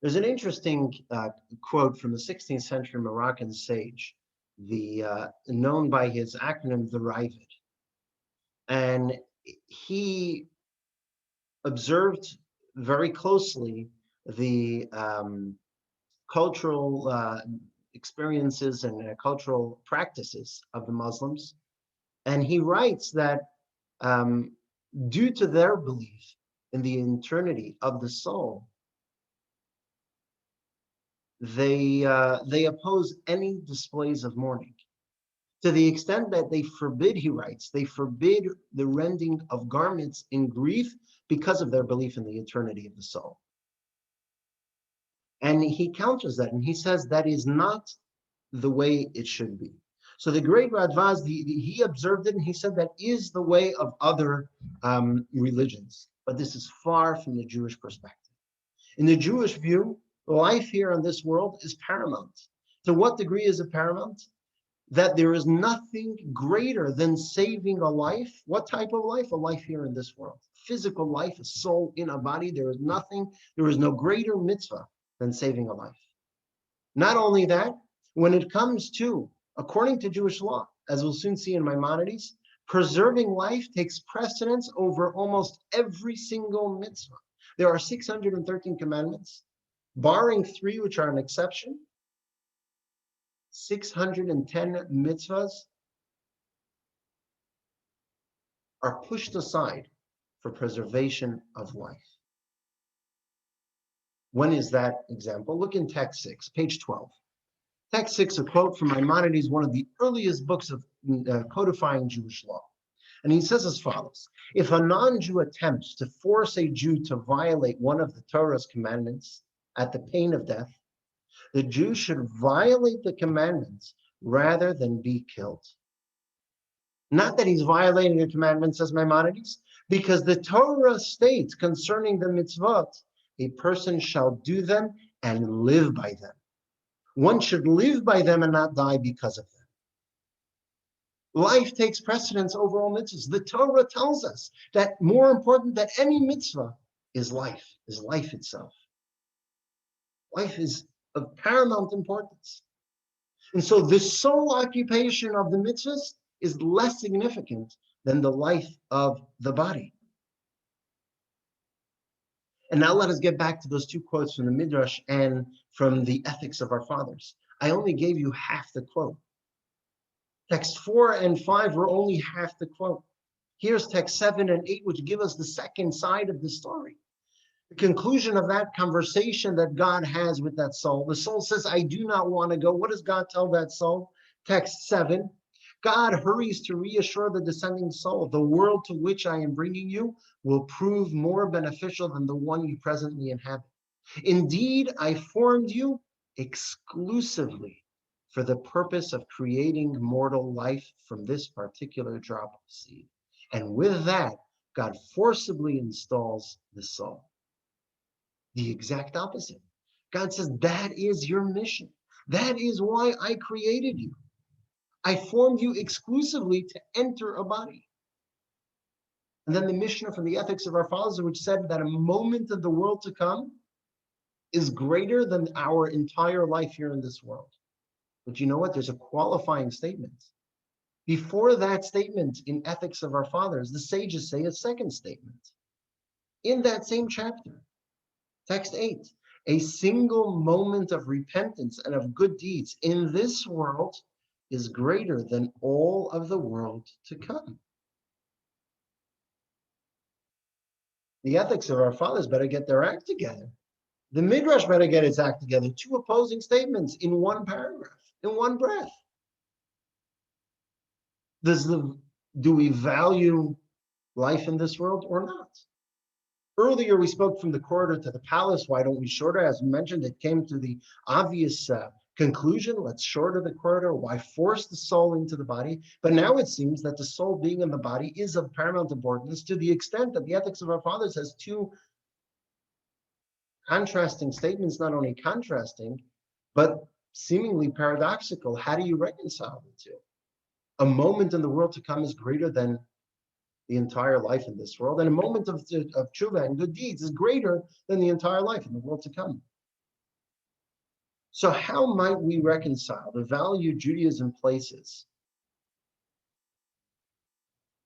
There's an interesting quote from the 16th century Moroccan sage, known by his acronym, the Ravid. And he observed very closely the cultural experiences and cultural practices of the Muslims. And he writes that due to their belief in the eternity of the soul, they oppose any displays of mourning, to the extent that they forbid, he writes, they forbid the rending of garments in grief because of their belief in the eternity of the soul. And he counters that, and he says that is not the way it should be. So the great Radvaz, he observed it, and he said that is the way of other religions, but this is far from the Jewish perspective. In the Jewish view, life here on this world is paramount. To what degree is it paramount? That there is nothing greater than saving a life. What type of life? A life here in this world. Physical life, a soul in a body. There is nothing, there is no greater mitzvah than saving a life. Not only that, when it comes to, according to Jewish law, as we'll soon see in Maimonides, preserving life takes precedence over almost every single mitzvah. There are 613 commandments, barring 3 which are an exception. 610 mitzvahs are pushed aside for preservation of life. When is that example? Look in text 6, page 12. Text 6, a quote from Maimonides, one of the earliest books of codifying Jewish law. And he says as follows: if a non-Jew attempts to force a Jew to violate one of the Torah's commandments at the pain of death, the Jew should violate the commandments rather than be killed. Not that he's violating the commandments, says Maimonides, because the Torah states concerning the mitzvot, a person shall do them and live by them. One should live by them and not die because of them. Life takes precedence over all mitzvahs. The Torah tells us that more important than any mitzvah is life itself. Life is of paramount importance. And so the sole occupation of the mitzvahs is less significant than the life of the body. And now let us get back to those 2 quotes from the Midrash and from the Ethics of Our Fathers. I only gave you half the quote. Text 4 and 5 were only half the quote. Here's text 7 and 8, which give us the second side of the story. The conclusion of that conversation that God has with that soul. The soul says, I do not want to go. What does God tell that soul? Text 7. God hurries to reassure the descending soul, the world to which I am bringing you will prove more beneficial than the one you presently inhabit. Indeed, I formed you exclusively for the purpose of creating mortal life from this particular drop of seed. And with that, God forcibly installs the soul. The exact opposite. God says, that is your mission. That is why I created you. I formed you exclusively to enter a body. And then the Mishnah from the Ethics of Our Fathers, which said that a moment of the world to come is greater than our entire life here in this world. But you know what? There's a qualifying statement. Before that statement in Ethics of Our Fathers, the sages say a second statement. In that same chapter, text 8, a single moment of repentance and of good deeds in this world is greater than all of the world to come. The ethics of our fathers better get their act together. The Midrash better get its act together. Two opposing statements in one paragraph, in one breath. Do we value life in this world or not? Earlier, we spoke from the corridor to the palace. Why don't we shorter? As mentioned, it came to the obvious conclusion. Let's shorter the corridor. Why force the soul into the body? But now it seems that the soul being in the body is of paramount importance to the extent that the ethics of our fathers has two contrasting statements, not only contrasting, but seemingly paradoxical. How do you reconcile the two? A moment in the world to come is greater than the entire life in this world, and a moment of tshuva and good deeds is greater than the entire life in the world to come. So how might we reconcile the value Judaism places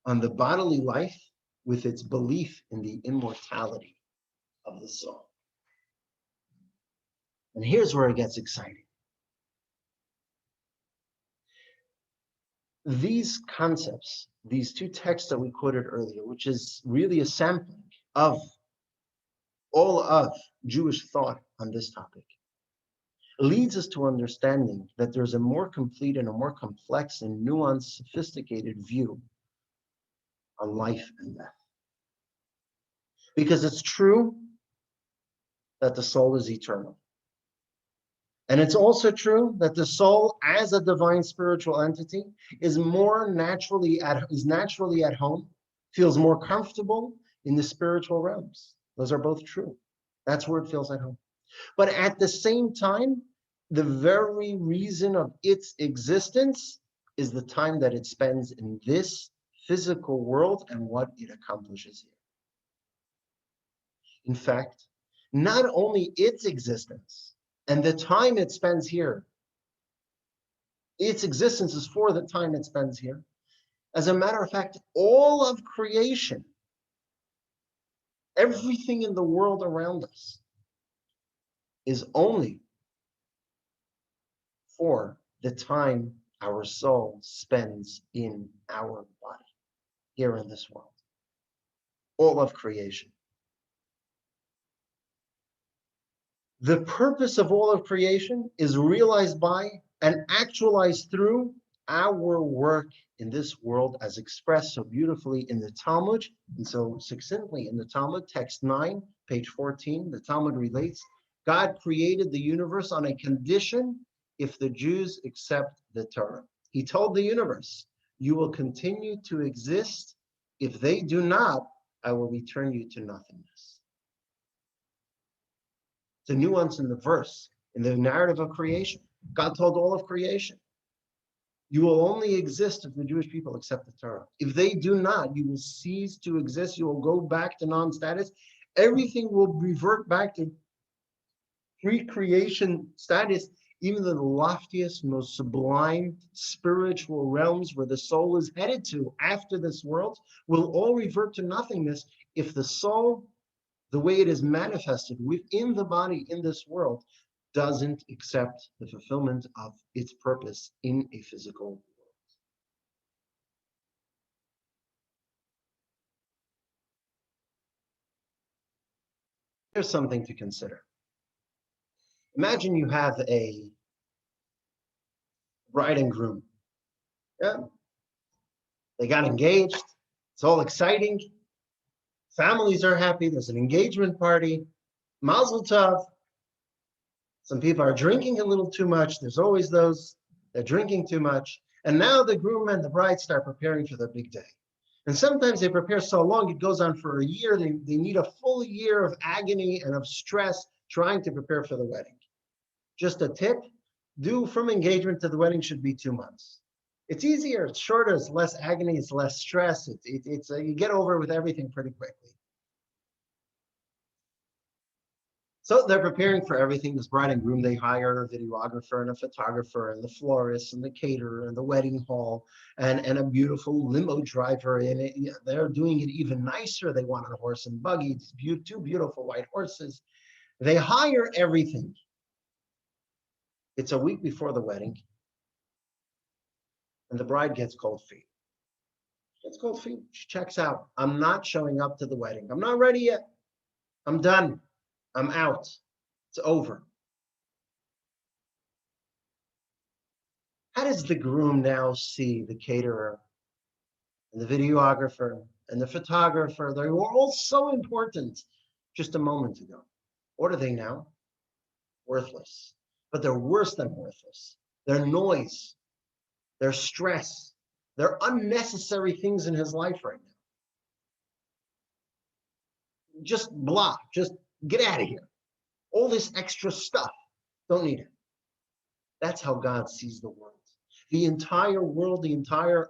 on the bodily life with its belief in the immortality of the soul? And here's where it gets exciting. These concepts, these two texts that we quoted earlier, which is really a sampling of all of Jewish thought on this topic, leads us to understanding that there's a more complete and a more complex and nuanced, sophisticated view on life and death. Because it's true that the soul is eternal. And it's also true that the soul, as a divine spiritual entity, is naturally at home, feels more comfortable in the spiritual realms. Those are both true. That's where it feels at home. But at the same time, the very reason of its existence is the time that it spends in this physical world and what it accomplishes here. In fact, not only its existence and the time it spends here, its existence is for the time it spends here. As a matter of fact, all of creation, everything in the world around us, is only for the time our soul spends in our body, here in this world. All of creation. The purpose of all of creation is realized by and actualized through our work in this world, as expressed so beautifully in the Talmud, and so succinctly in the Talmud, text 9, page 14. The Talmud relates, God created the universe on a condition if the Jews accept the Torah. He told the universe, you will continue to exist. If they do not, I will return you to nothingness. It's a nuance in the verse, in the narrative of creation. God told all of creation, you will only exist if the Jewish people accept the Torah. If they do not, you will cease to exist. You will go back to non-status. Everything will revert back to pre-creation status. Even the loftiest, most sublime spiritual realms where the soul is headed to after this world will all revert to nothingness if the soul, the way it is manifested within the body in this world, doesn't accept the fulfillment of its purpose in a physical world. Here's something to consider. Imagine you have a bride and groom. Yeah. They got engaged. It's all exciting. Families are happy. There's an engagement party. Mazel tov. Some people are drinking a little too much. There's always those that are drinking too much. And now the groom and the bride start preparing for their big day. And sometimes they prepare so long, it goes on for a year. They need a full year of agony and of stress trying to prepare for the wedding. Just a tip, from engagement to the wedding should be 2 months. It's easier, it's shorter, it's less agony, it's less stress. You get over with everything pretty quickly. So they're preparing for everything. This bride and groom, they hire a videographer and a photographer and the florist and the caterer and the wedding hall and a beautiful limo driver. And they're doing it even nicer. They want a horse and buggy, two beautiful white horses. They hire everything. It's a week before the wedding, and the bride gets cold feet. It's called fin. She checks out. I'm not showing up to the wedding. I'm not ready yet. I'm done. I'm out. It's over. How does the groom now see the caterer and the videographer and the photographer? They were all so important just a moment ago. What are they now? Worthless. But they're worse than worthless. They're noise. They're stress. They're unnecessary things in his life right now. Just blah. Just get out of here. All this extra stuff. Don't need it. That's how God sees the world. The entire world,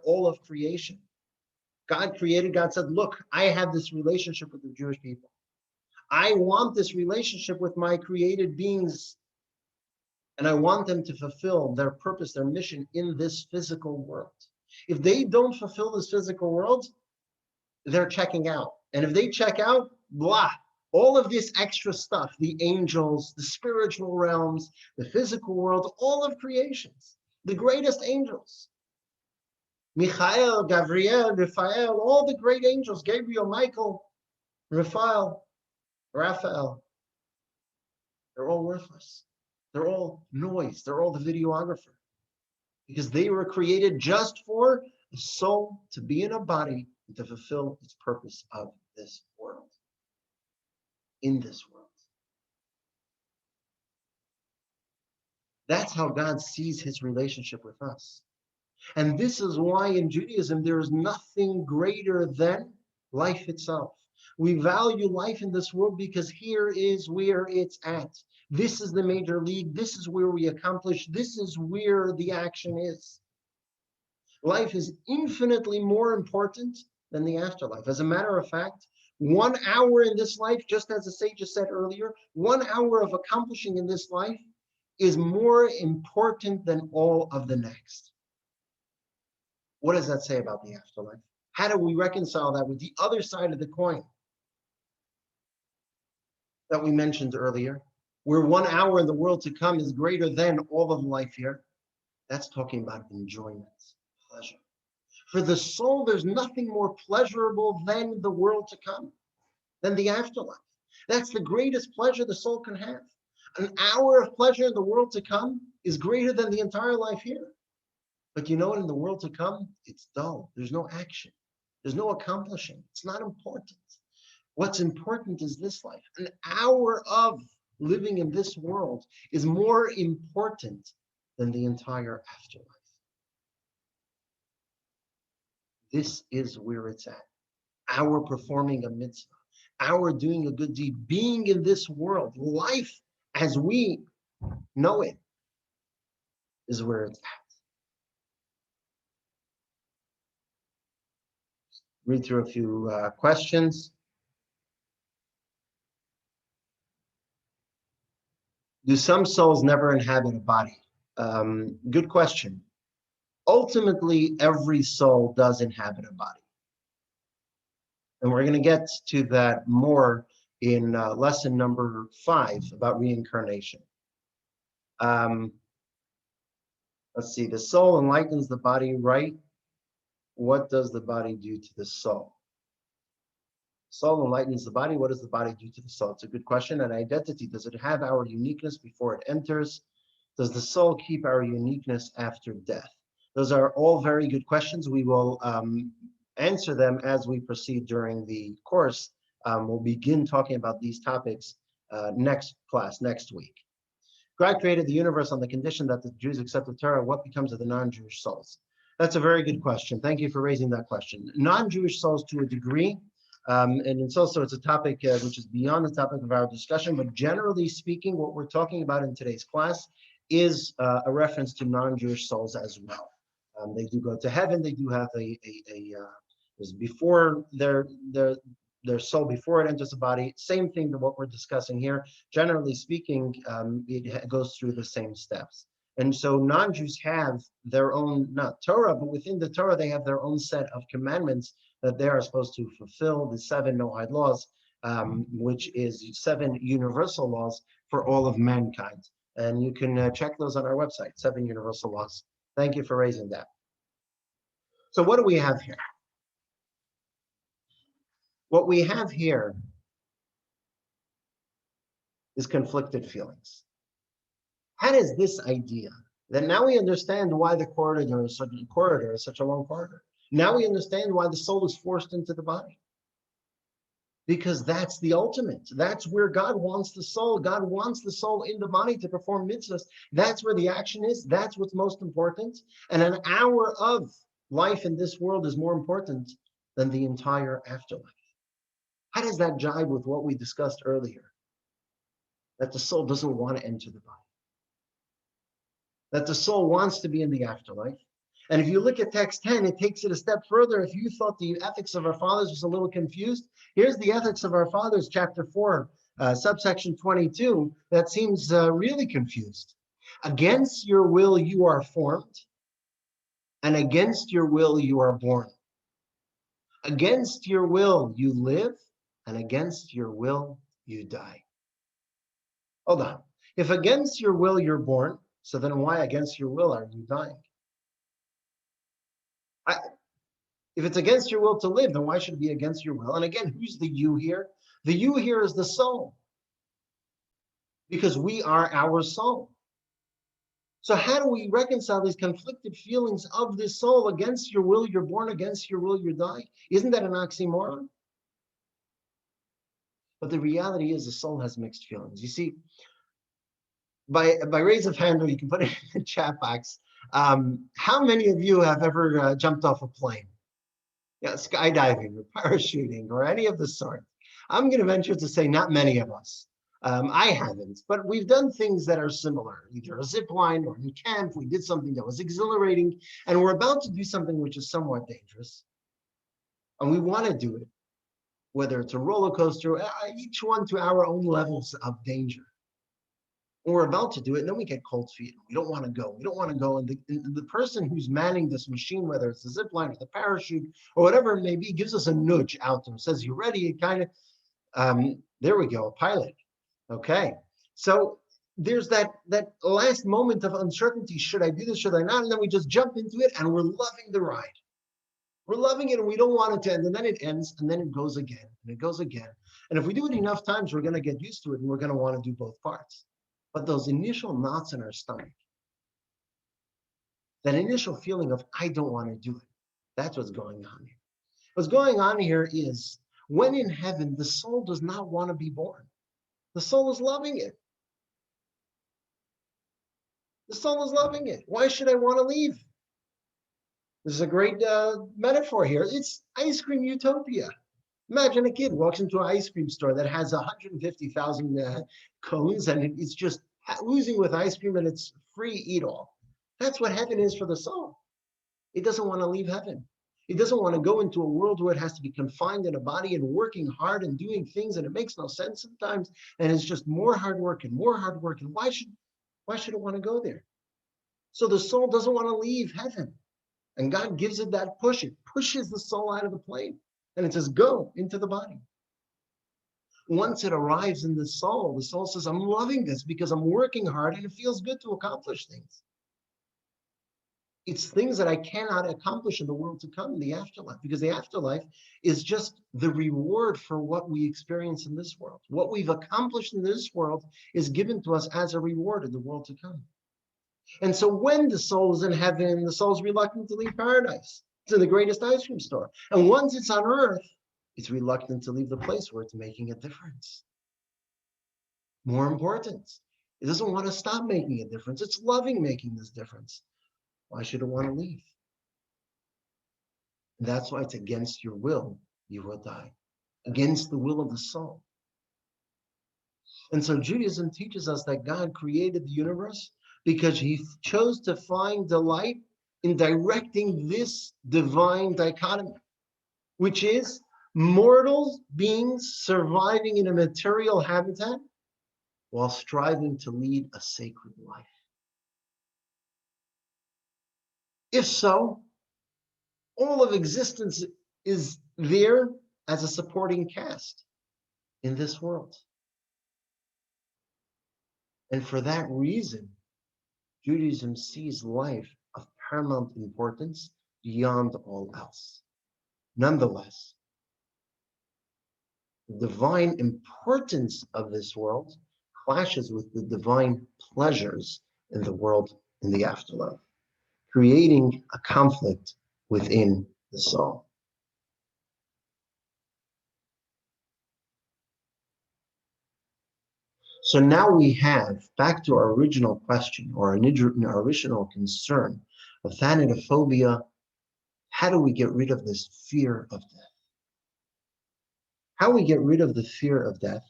all of creation. God created, God said, look, I have this relationship with the Jewish people. I want this relationship with my created beings, and I want them to fulfill their purpose, their mission in this physical world. If they don't fulfill this physical world, they're checking out. And if they check out, blah, all of this extra stuff, the angels, the spiritual realms, the physical world, all of creations, the greatest angels, Michael, Gabriel, Raphael, all the great angels, Gabriel, Michael, Raphael, they're all worthless. They're all noise. They're all the videographer. Because they were created just for the soul to be in a body and to fulfill its purpose of this world. In this world. That's how God sees his relationship with us. And this is why in Judaism, there is nothing greater than life itself. We value life in this world because here is where it's at. This is the major league. This is where we accomplish. This is where the action is. Life is infinitely more important than the afterlife. As a matter of fact, 1 hour in this life, just as the sages said earlier, 1 hour of accomplishing in this life is more important than all of the next. What does that say about the afterlife? How do we reconcile that with the other side of the coin that we mentioned earlier, where 1 hour in the world to come is greater than all of life here? That's talking about enjoyment, pleasure. For the soul, there's nothing more pleasurable than the world to come, than the afterlife. That's the greatest pleasure the soul can have. An hour of pleasure in the world to come is greater than the entire life here. But you know what? In the world to come, it's dull. There's no action. There's no accomplishing. It's not important. What's important is this life. An hour of living in this world is more important than the entire afterlife. This is where it's at. Our performing a mitzvah, our doing a good deed, being in this world, life as we know it is where it's at. Read through a few questions. Do some souls never inhabit a body? Good question. Ultimately, every soul does inhabit a body. And we're going to get to that more in lesson number 5 about reincarnation. Let's see, the soul enlightens the body, right? What does the body do to the soul? Soul enlightens the body. What does the body do to the soul? It's a good question. And identity, does it have our uniqueness before it enters? Does the soul keep our uniqueness after death? Those are all very good questions. We will answer them as we proceed during the course. We'll begin talking about these topics next class, next week. God created the universe on the condition that the Jews accept the Torah. What becomes of the non-Jewish souls? That's a very good question. Thank you for raising that question. Non-Jewish souls to a degree, and it's a topic which is beyond the topic of our discussion, but generally speaking, what we're talking about in today's class is a reference to non-Jewish souls as well. They do go to heaven. They do have before their soul before it enters the body. Same thing to what we're discussing here. Generally speaking, it goes through the same steps. And so non-Jews have their own, not Torah, but within the Torah, they have their own set of commandments that they are supposed to fulfill, the 7 Noahide laws, which is 7 universal laws for all of mankind. And you can check those on our website, 7 universal laws. Thank you for raising that. So what do we have here? What we have here is conflicted feelings. How does this idea that now we understand why the corridor is such a long corridor? Now we understand why the soul is forced into the body. Because that's the ultimate. That's where God wants the soul. God wants the soul in the body to perform mitzvahs. That's where the action is. That's what's most important. And an hour of life in this world is more important than the entire afterlife. How does that jibe with what we discussed earlier? That the soul doesn't want to enter the body. That the soul wants to be in the afterlife. And if you look at text 10, it takes it a step further. If you thought the ethics of our fathers was a little confused, here's the ethics of our fathers, chapter 4, subsection 22, that seems really confused. Against your will you are formed, and against your will you are born. Against your will you live, and against your will you die. Hold on. If against your will you're born, so then why against your will are you dying? If it's against your will to live, then why should it be against your will? And again, who's the you here? The you here is the soul, because we are our soul. So how do we reconcile these conflicted feelings of this soul? Against your will, you're born. Against your will, you die. Isn't that an oxymoron? But the reality is the soul has mixed feelings. You see, by raise of hand, or you can put it in the chat box, how many of you have ever jumped off a plane? Yeah, skydiving or parachuting or any of the sort. I'm going to venture to say not many of us. I haven't, but we've done things that are similar, either a zip line or in camp. We did something that was exhilarating, and we're about to do something which is somewhat dangerous. And we want to do it, whether it's a roller coaster, each one to our own levels of danger. We're about to do it, and then we get cold feet. We don't want to go. We don't want to go. And the person who's manning this machine, whether it's the zip line or the parachute or whatever it may be, gives us a nudge out there, says, "You ready?" It kind of, there we go, a pilot. Okay. So there's that last moment of uncertainty. Should I do this? Should I not? And then we just jump into it, and we're loving the ride. We're loving it, and we don't want it to end. And then it ends, and then it goes again, and it goes again. And if we do it enough times, we're going to get used to it, and we're going to want to do both parts. But those initial knots in our stomach, that initial feeling of, I don't want to do it, that's what's going on here. What's going on here is when in heaven, the soul does not want to be born. The soul is loving it. The soul is loving it. Why should I want to leave? This is a great metaphor here. It's ice cream utopia. Imagine a kid walks into an ice cream store that has 150,000 cones, and it's just oozing with ice cream, and it's free, eat all. That's what heaven is for the soul. It doesn't want to leave heaven. It doesn't want to go into a world where it has to be confined in a body and working hard and doing things, and it makes no sense sometimes, and it's just more hard work and more hard work. And why should it want to go there? So the soul doesn't want to leave heaven, and God gives it that push. It pushes the soul out of the plane. And it says, go into the body. Once it arrives in the soul says, I'm loving this because I'm working hard and it feels good to accomplish things. It's things that I cannot accomplish in the world to come, in the afterlife, because the afterlife is just the reward for what we experience in this world. What we've accomplished in this world is given to us as a reward in the world to come. And so when the soul is in heaven, the soul is reluctant to leave paradise. It's in the greatest ice cream store. And once it's on earth, it's reluctant to leave the place where it's making a difference. More important, it doesn't want to stop making a difference. It's loving making this difference. Why should it want to leave? And that's why it's against your will, you will die. Against the will of the soul. And so Judaism teaches us that God created the universe because he chose to find delight in directing this divine dichotomy, which is mortal beings surviving in a material habitat while striving to lead a sacred life. If so, all of existence is there as a supporting cast in this world. And for that reason, Judaism sees life of paramount importance beyond all else. Nonetheless, The divine importance of this world clashes with the divine pleasures in the world in the afterlife, creating a conflict within the soul. So now we have, back to our original question, or our original concern of thanatophobia, how do we get rid of this fear of death? How we get rid of the fear of death?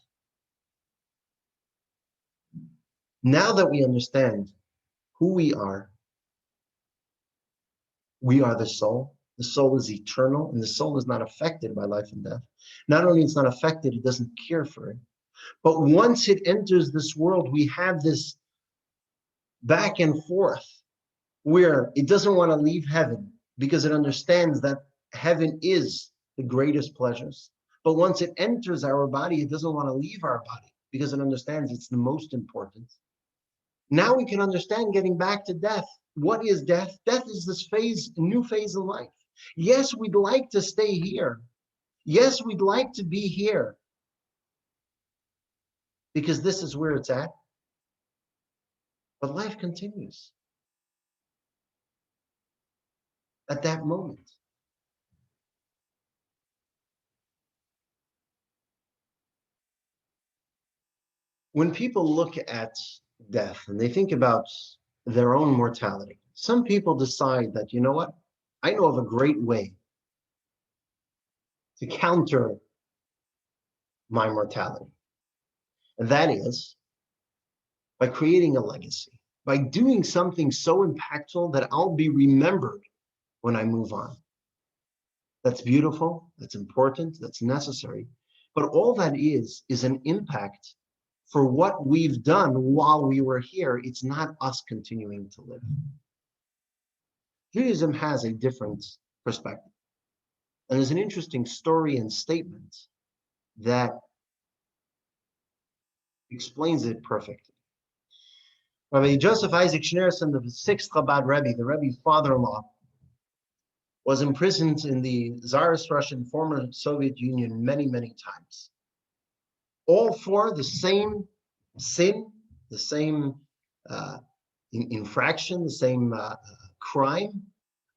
Now that we understand who we are the soul. The soul is eternal, and the soul is not affected by life and death. Not only it's not affected, it doesn't care for it. But once it enters this world, we have this back and forth where it doesn't want to leave heaven because it understands that heaven is the greatest pleasures. But once it enters our body, it doesn't want to leave our body because it understands it's the most important. Now we can understand getting back to death. What is death? Death is this phase, a new phase in life. Yes, we'd like to stay here. Yes, we'd like to be here because this is where it's at. But life continues at that moment. When people look at death and they think about their own mortality, some people decide that, you know what? I know of a great way to counter my mortality. And that is by creating a legacy, by doing something so impactful that I'll be remembered when I move on. That's beautiful, that's important, that's necessary. But all that is an impact for what we've done while we were here. It's not us continuing to live. Judaism has a different perspective. And there's an interesting story and statement that explains it perfectly. Rabbi Joseph Isaac Schneerson, the sixth Chabad Rebbe, the Rebbe's father-in-law, was imprisoned in the Tsarist Russian former Soviet Union many, many times. All for the same sin, the same infraction, the same crime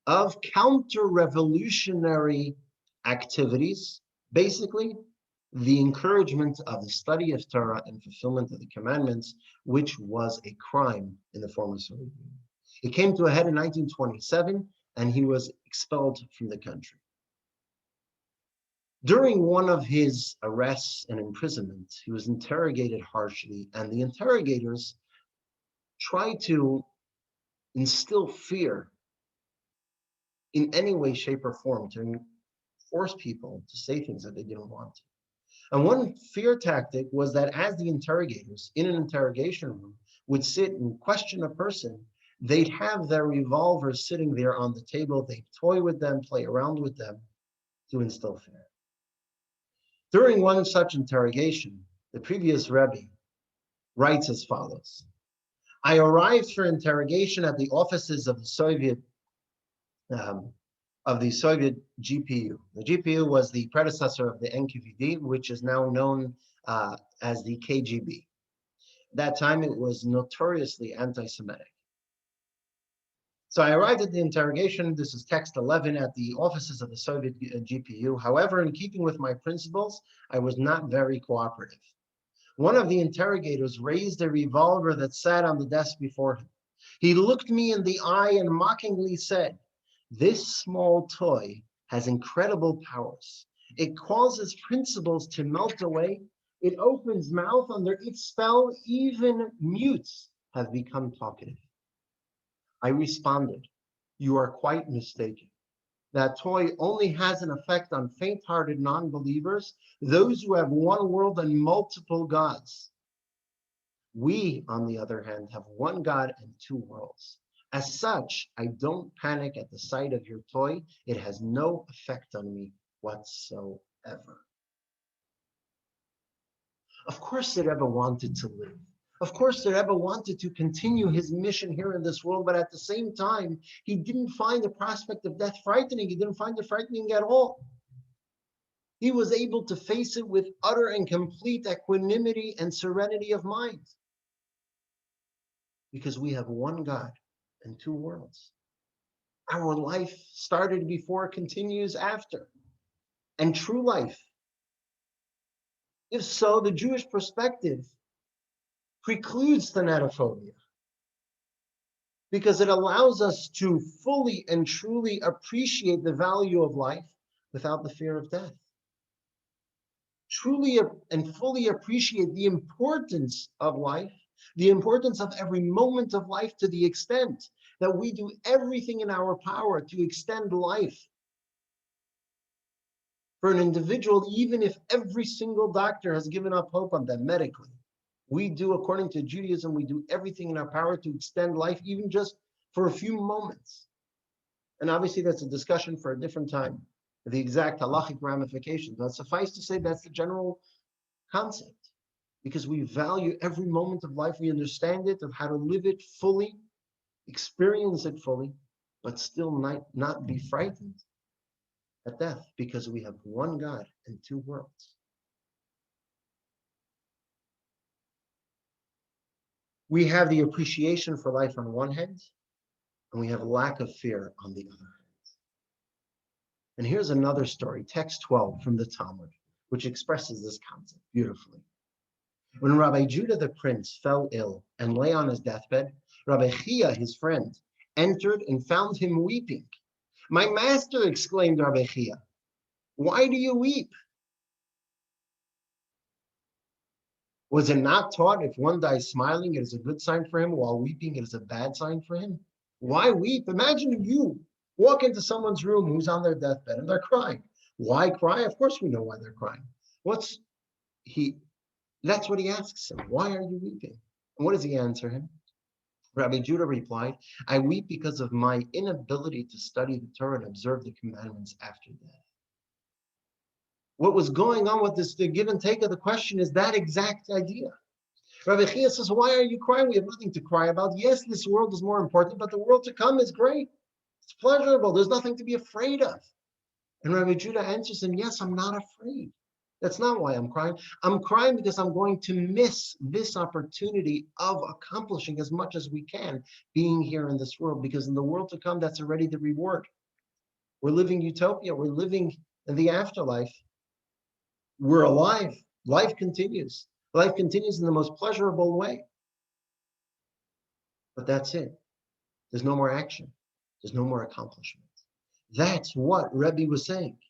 of counter-revolutionary activities, basically the encouragement of the study of Torah and fulfillment of the commandments, which was a crime in the former Soviet Union. It came to a head in 1927, and he was expelled from the country. During one of his arrests and imprisonment, he was interrogated harshly, and the interrogators tried to instill fear in any way, shape, or form to force people to say things that they didn't want to. And one fear tactic was that as the interrogators in an interrogation room would sit and question a person, they'd have their revolvers sitting there on the table, they'd toy with them, play around with them to instill fear. During one such interrogation, the previous Rebbe writes as follows: I arrived for interrogation at the offices of the Soviet GPU. The GPU was the predecessor of the NKVD, which is now known as the KGB. At that time, it was notoriously anti-Semitic. So I arrived at the interrogation. This is text 11 at the offices of the Soviet GPU. However, in keeping with my principles, I was not very cooperative. One of the interrogators raised a revolver that sat on the desk before him. He looked me in the eye and mockingly said, "This small toy has incredible powers. It causes principles to melt away. It opens mouth under its spell. Even mutes have become talkative." I responded, "You are quite mistaken. That toy only has an effect on faint-hearted non-believers, those who have one world and multiple gods. We, on the other hand, have one God and two worlds. As such, I don't panic at the sight of your toy. It has no effect on me whatsoever." Of course, the Rebbe wanted to live. Of course, the Rebbe wanted to continue his mission here in this world, but at the same time, he didn't find the prospect of death frightening. He didn't find it frightening at all. He was able to face it with utter and complete equanimity and serenity of mind. Because we have one God and two worlds. Our life started before, continues after. And true life. If so, the Jewish perspective precludes thanatophobia, because it allows us to fully and truly appreciate the value of life without the fear of death. Truly and fully appreciate the importance of life, the importance of every moment of life, to the extent that we do everything in our power to extend life for an individual, even if every single doctor has given up hope on them medically. We do, according to Judaism, we do everything in our power to extend life, even just for a few moments. And obviously that's a discussion for a different time, the exact halachic ramifications. But suffice to say, that's the general concept, because we value every moment of life. We understand it, of how to live it fully, experience it fully, but still not be frightened at death, because we have one God and two worlds. We have the appreciation for life on one hand, and we have a lack of fear on the other hand. And here's another story, text 12 from the Talmud, which expresses this concept beautifully. When Rabbi Judah the prince fell ill and lay on his deathbed, Rabbi Chia, his friend, entered and found him weeping. "My master," exclaimed Rabbi Chia, "why do you weep?" Was it not taught if one dies smiling, it is a good sign for him, while weeping, it is a bad sign for him? Why weep? Imagine if you walk into someone's room who's on their deathbed and they're crying. Why cry? Of course we know why they're crying. That's what he asks him. Why are you weeping? And what does he answer him? Rabbi Judah replied, "I weep because of my inability to study the Torah and observe the commandments after death." What was going on with this, the give and take of the question, is that exact idea. Rabbi Chia says, "Why are you crying? We have nothing to cry about. Yes, this world is more important, but the world to come is great. It's pleasurable. There's nothing to be afraid of." And Rabbi Judah answers him, "Yes, I'm not afraid. That's not why I'm crying. I'm crying because I'm going to miss this opportunity of accomplishing as much as we can being here in this world, because in the world to come, that's already the reward. We're living utopia. We're living in the afterlife. We're alive. Life continues. Life continues in the most pleasurable way. But that's it. There's no more action. There's no more accomplishment." That's what Rebbe was saying.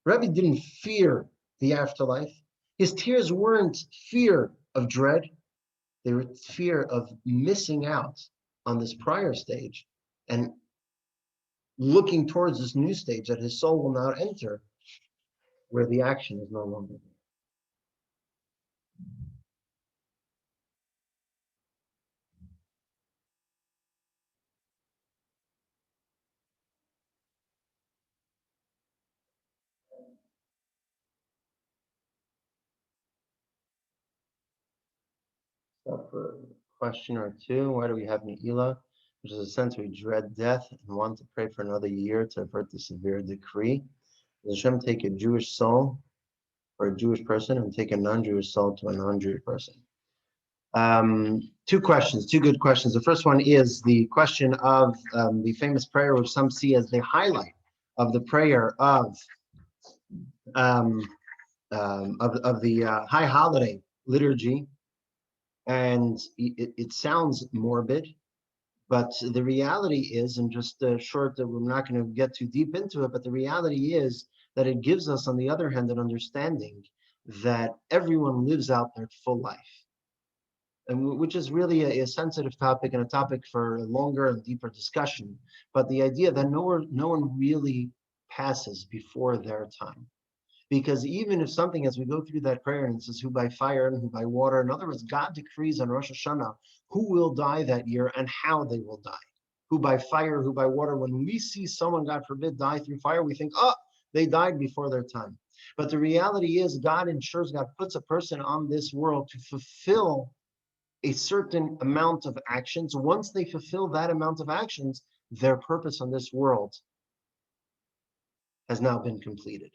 Rebbe didn't fear the afterlife. His tears weren't fear of dread. They were fear of missing out on this prior stage and looking towards this new stage that his soul will now enter, where the action is no longer there. Stop for a question or two. Why do we have Ne'ilah? Which is a sense we dread death and want to pray for another year to avert the severe decree. Does Hashem take a Jewish soul for a Jewish person and take a non-Jewish soul to a non-Jewish person? Two questions, two good questions. The first one is the question of the famous prayer, which some see as the highlight of the prayer of the High Holiday liturgy. And it sounds morbid, but the reality is, and just short, that we're not going to get too deep into it, but the reality is that it gives us, on the other hand, an understanding that everyone lives out their full life, and which is really a sensitive topic and a topic for a longer and deeper discussion. But the idea that no one really passes before their time. Because even if something, as we go through that prayer, and it says who by fire and who by water, in other words, God decrees on Rosh Hashanah who will die that year and how they will die. Who by fire, who by water. When we see someone, God forbid, die through fire, we think, oh, they died before their time. But the reality is, God ensures, God puts a person on this world to fulfill a certain amount of actions. Once they fulfill that amount of actions, their purpose on this world has now been completed.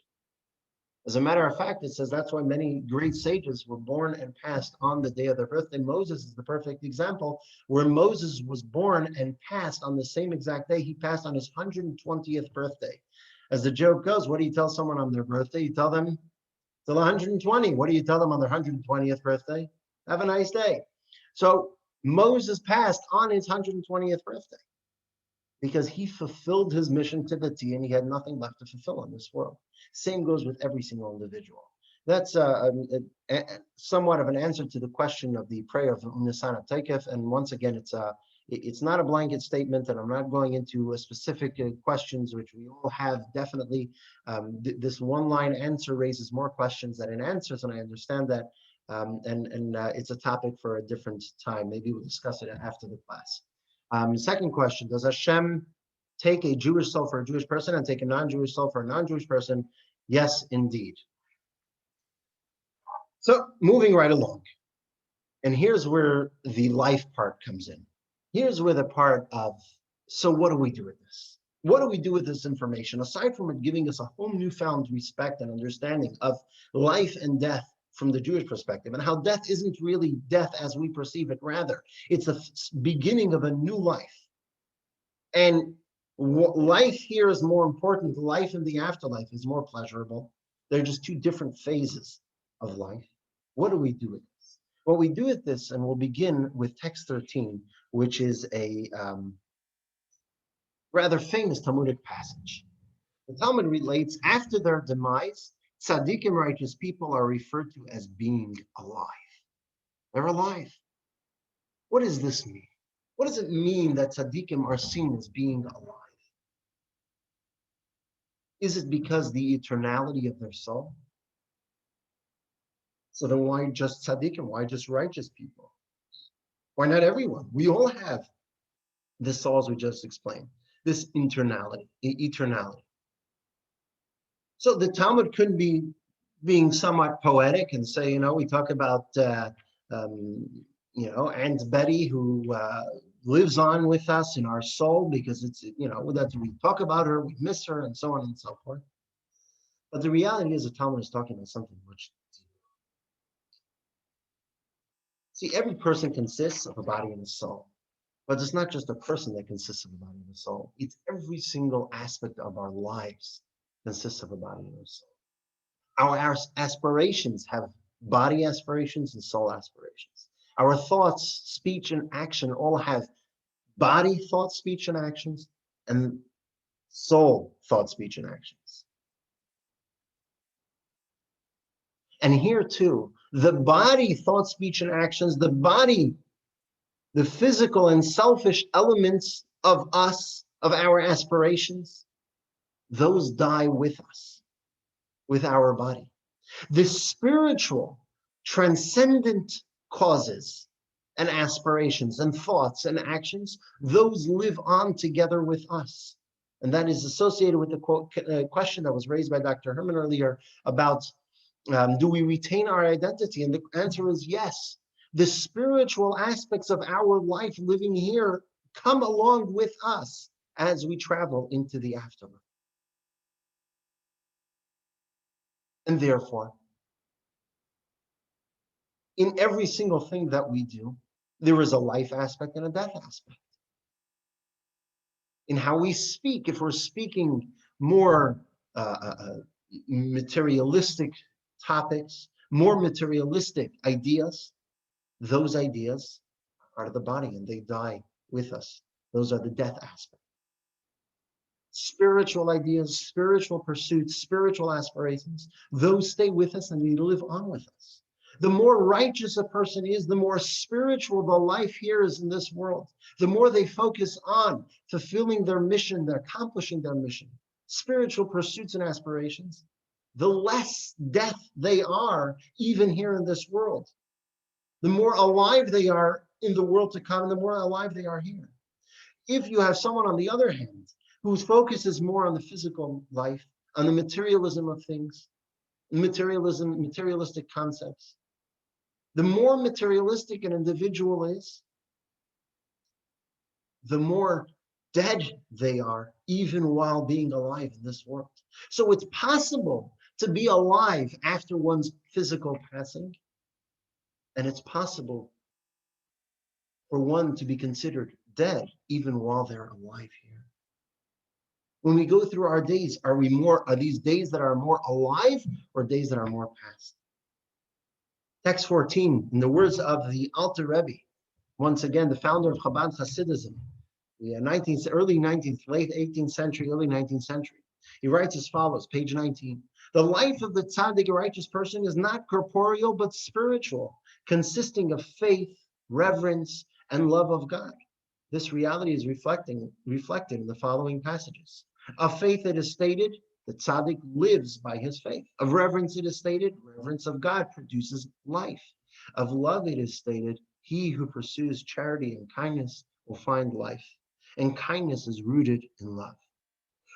As a matter of fact, it says that's why many great sages were born and passed on the day of their birthday. Moses is the perfect example, where Moses was born and passed on the same exact day. He passed on his 120th birthday. As the joke goes, what do you tell someone on their birthday? You tell them till 120. What do you tell them on their 120th birthday? Have a nice day. So Moses passed on his 120th birthday because he fulfilled his mission to the T and he had nothing left to fulfill in this world. Same goes with every single individual. That's somewhat of an answer to the question of the prayer of Unisana Taikef. And once again, it's not a blanket statement, and I'm not going into specific questions, which we all have definitely. This one-line answer raises more questions than it answers, and I understand that. It's a topic for a different time. Maybe we'll discuss it after the class. Second question, does Hashem take a Jewish soul for a Jewish person and take a non-Jewish soul for a non-Jewish person? Yes, indeed. So moving right along. And here's where the life part comes in. Here's where the part of, so what do we do with this? What do we do with this information? Aside from it giving us a whole newfound respect and understanding of life and death from the Jewish perspective, and how death isn't really death as we perceive it, rather, it's the beginning of a new life. And life here is more important. Life in the afterlife is more pleasurable. They're just two different phases of life. What do we do with this? What we do with this, and we'll begin with text 13, which is a rather famous Talmudic passage. The Talmud relates, after their demise, tzaddikim, righteous people, are referred to as being alive. They're alive. What does this mean? What does it mean that tzaddikim are seen as being alive? Is it because the eternality of their soul? So then why just tzaddikim? Why just righteous people? Why not everyone? We all have the souls we just explained, this eternality. So the Talmud could be being somewhat poetic and say, we talk about, Aunt Betty who lives on with us in our soul because it's, that we talk about her, we miss her, and so on and so forth. But the reality is the Talmud is talking about something much deeper. See, every person consists of a body and a soul. But it's not just a person that consists of a body and a soul. It's every single aspect of our lives consists of a body and a soul. Our aspirations have body aspirations and soul aspirations. Our thoughts, speech, and action all have body, thought, speech, and actions, and soul, thought, speech, and actions. And here too, the body, thought, speech, and actions, the physical and selfish elements of us, of our aspirations, those die with us, with our body. The spiritual, transcendent causes and aspirations and thoughts and actions, those live on together with us. And that is associated with the question that was raised by Dr. Herman earlier about, do we retain our identity? And the answer is yes. The spiritual aspects of our life living here come along with us as we travel into the afterlife. And therefore, in every single thing that we do, there is a life aspect and a death aspect. In how we speak, if we're speaking more materialistic topics, more materialistic ideas, those ideas are part of the body and they die with us. Those are the death aspect. Spiritual ideas, spiritual pursuits, spiritual aspirations, those stay with us and they live on with us. The more righteous a person is, the more spiritual the life here is in this world. The more they focus on fulfilling their mission, they're accomplishing their mission, spiritual pursuits and aspirations, the less death they are even here in this world. The more alive they are in the world to come, the more alive they are here. If you have someone, on the other hand, whose focus is more on the physical life, on the materialism of things, materialistic concepts, the more materialistic an individual is, the more dead they are, even while being alive in this world. So it's possible to be alive after one's physical passing, and it's possible for one to be considered dead even while they're alive here. When we go through our days, are these days that are more alive or days that are more past? Text 14, in the words of the Alter Rebbe, once again, the founder of Chabad Hasidism, the early 19th, late 18th century, early 19th century. He writes as follows, page 19. The life of the tzaddik, a righteous person, is not corporeal, but spiritual, consisting of faith, reverence, and love of God. This reality is reflected in the following passages. Of faith it is stated, the tzaddik lives by his faith. Of reverence it is stated, reverence of God produces life. Of love it is stated, he who pursues charity and kindness will find life. And kindness is rooted in love.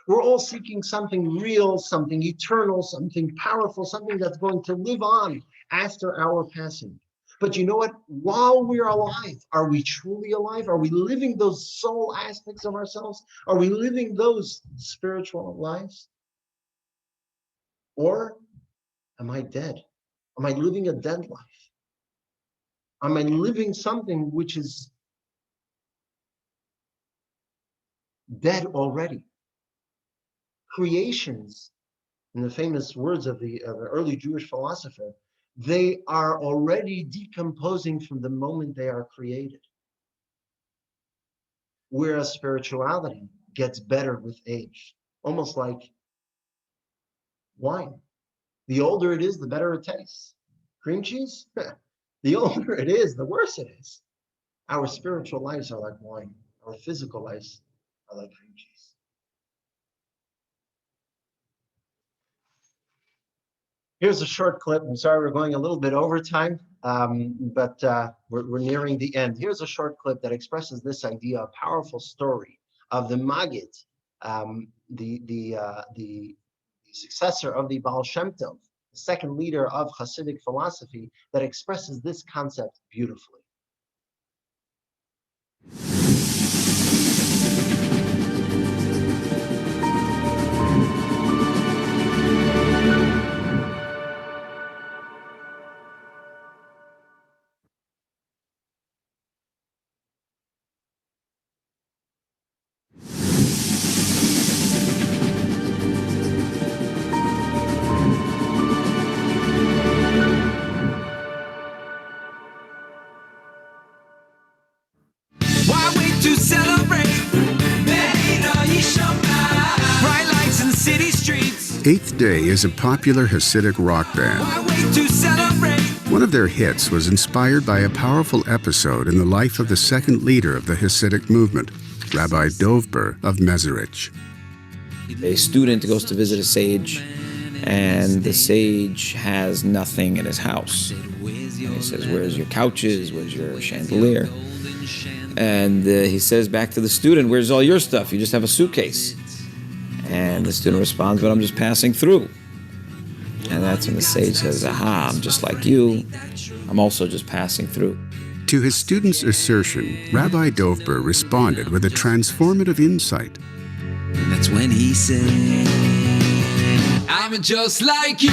We're all seeking something real, something eternal, something powerful, something that's going to live on after our passing. But you know what? While we're alive, are we truly alive? Are we living those soul aspects of ourselves? Are we living those spiritual lives? Or am I dead? Am I living a dead life? Am I living something which is dead already? Creations, in the famous words of the early Jewish philosopher, they are already decomposing from the moment they are created. Whereas spirituality gets better with age, almost like wine. The older it is, the better it tastes. Cream cheese? The older it is, the worse it is. Our spiritual lives are like wine. Our physical lives are like cream cheese. Here's a short clip. I'm sorry we're going a little bit over time, but we're nearing the end. Here's a short clip that expresses this idea, a powerful story of the Maggid, the successor of the Baal Shem Tov, the second leader of Hasidic philosophy, that expresses this concept beautifully. To celebrate, bright lights in city streets. Eighth Day is a popular Hasidic rock band. Why wait to celebrate? One of their hits was inspired by a powerful episode in the life of the second leader of the Hasidic movement, Rabbi Dovber of Mezerich. A student goes to visit a sage, and the sage has nothing in his house. And he says, "Where's your couches? Where's your chandelier?" And he says back to the student, "Where's all your stuff? You just have a suitcase." And the student responds, "But I'm just passing through." And that's when the sage says, "Aha, I'm just like you. I'm also just passing through." To his student's assertion, Rabbi Dovber responded with a transformative insight. That's when he said, "I'm just like you.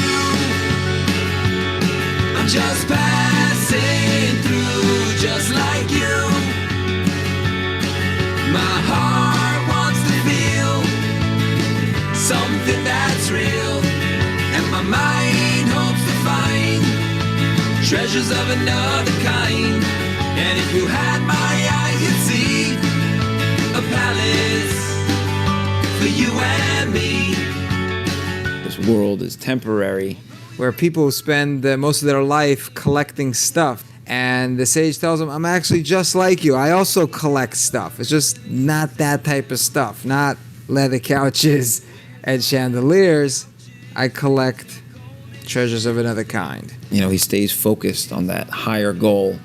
I'm just passing through, just like you. My heart wants to feel something that's real, and my mind hopes to find treasures of another kind. And if you had my eyes, you'd see a palace for you and me." This world is temporary. Where people spend most of their life collecting stuff. And the sage tells them, "I'm actually just like you. I also collect stuff. It's just not that type of stuff. Not leather couches and chandeliers. I collect treasures of another kind." You know, he stays focused on that higher goal.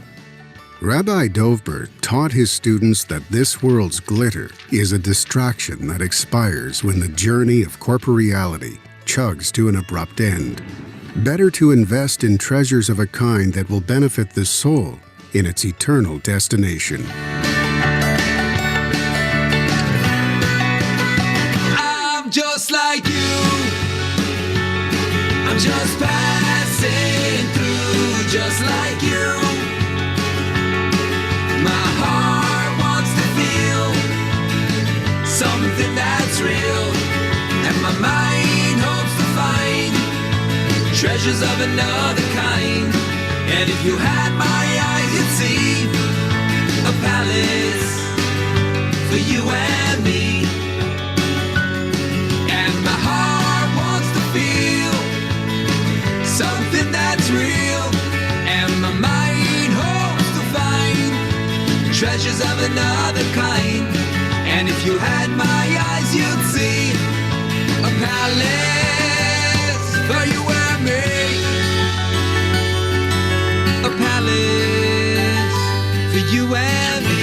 Rabbi Dovber taught his students that this world's glitter is a distraction that expires when the journey of corporeality chugs to an abrupt end. Better to invest in treasures of a kind that will benefit the soul in its eternal destination. I'm just like you. just passing through, just like you. My heart wants to feel something that's real, and my mind hopes to find treasures of another kind. And if you had my eyes, you'd see a palace for you and me. And my heart wants to feel something that's real, and my mind hopes to find treasures of another kind. And if you had my eyes, you'd see a palace for you and me. A palace for you and me.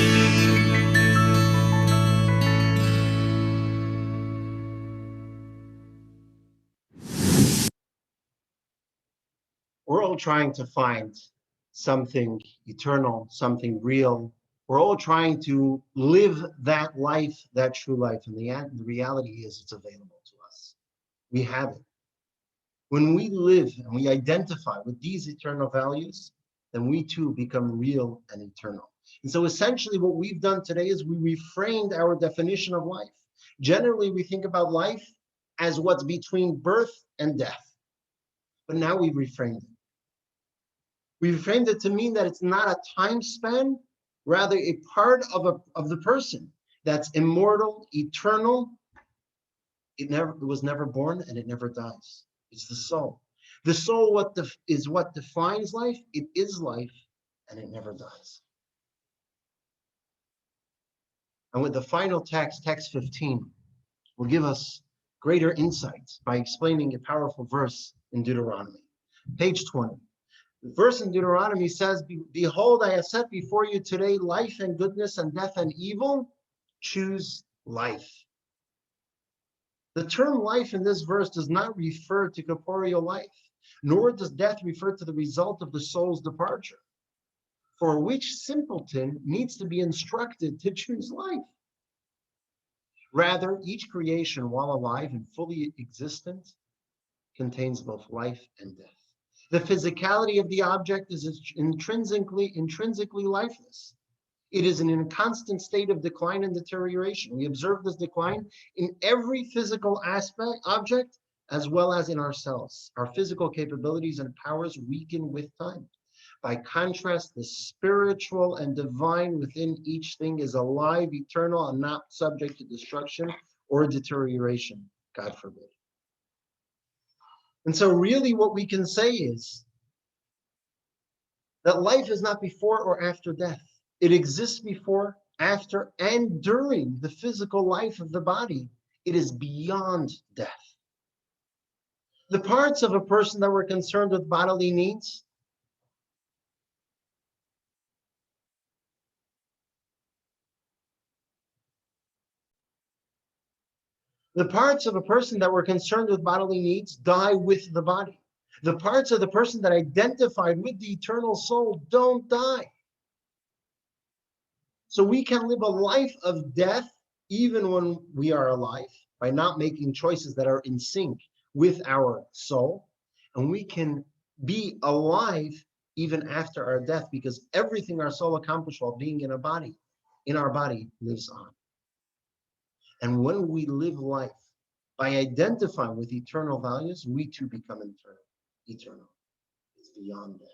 We're all trying to find something eternal, something real. We're all trying to live that life, that true life. And the reality is it's available to us. We have it. When we live and we identify with these eternal values, then we too become real and eternal. And so essentially what we've done today is we reframed our definition of life. Generally, we think about life as what's between birth and death. But now we've reframed it. We reframed it to mean that it's not a time span, rather a part of the person that's immortal, eternal. It was never born and it never dies. It's the soul. The soul is what defines life. It is life and it never dies. And with the final text, text 15, will give us greater insights by explaining a powerful verse in Deuteronomy. Page 20. The verse in Deuteronomy says, behold, I have set before you today life and goodness and death and evil. Choose life. The term life in this verse does not refer to corporeal life, nor does death refer to the result of the soul's departure, for which simpleton needs to be instructed to choose life. Rather, each creation, while alive and fully existent, contains both life and death. The physicality of the object is intrinsically lifeless. It is in a constant state of decline and deterioration. We observe this decline in every physical object, as well as in ourselves. Our physical capabilities and powers weaken with time. By contrast, the spiritual and divine within each thing is alive, eternal, and not subject to destruction or deterioration, God forbid. And so really what we can say is that life is not before or after death. It exists before, after, and during the physical life of the body. It is beyond death. The parts of a person that were concerned with bodily needs, the parts of a person that were concerned with bodily needs die with the body. The parts of the person that identified with the eternal soul don't die. So we can live a life of death even when we are alive by not making choices that are in sync with our soul. And we can be alive even after our death because everything our soul accomplished while being in our body lives on. And when we live life by identifying with eternal values, we too become eternal. It's beyond death.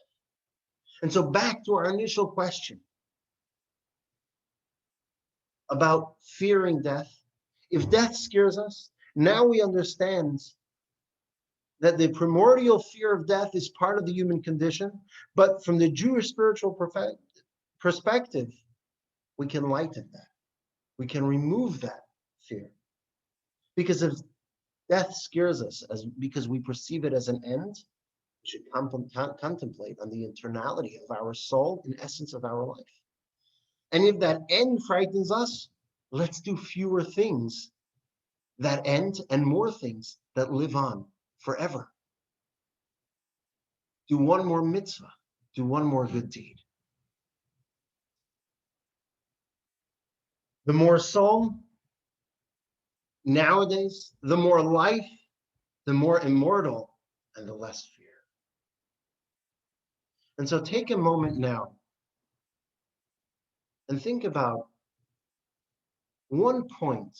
And so back to our initial question about fearing death. If death scares us, now we understand that the primordial fear of death is part of the human condition, but from the Jewish spiritual perspective, we can lighten that. We can remove that fear. Because if death scares us because we perceive it as an end, we should contemplate on the internality of our soul, in essence of our life. And if that end frightens us, let's do fewer things that end and more things that live on forever. Do one more mitzvah, do one more good deed. The more soul, nowadays, the more life, the more immortal, and the less fear. And so take a moment now and think about one point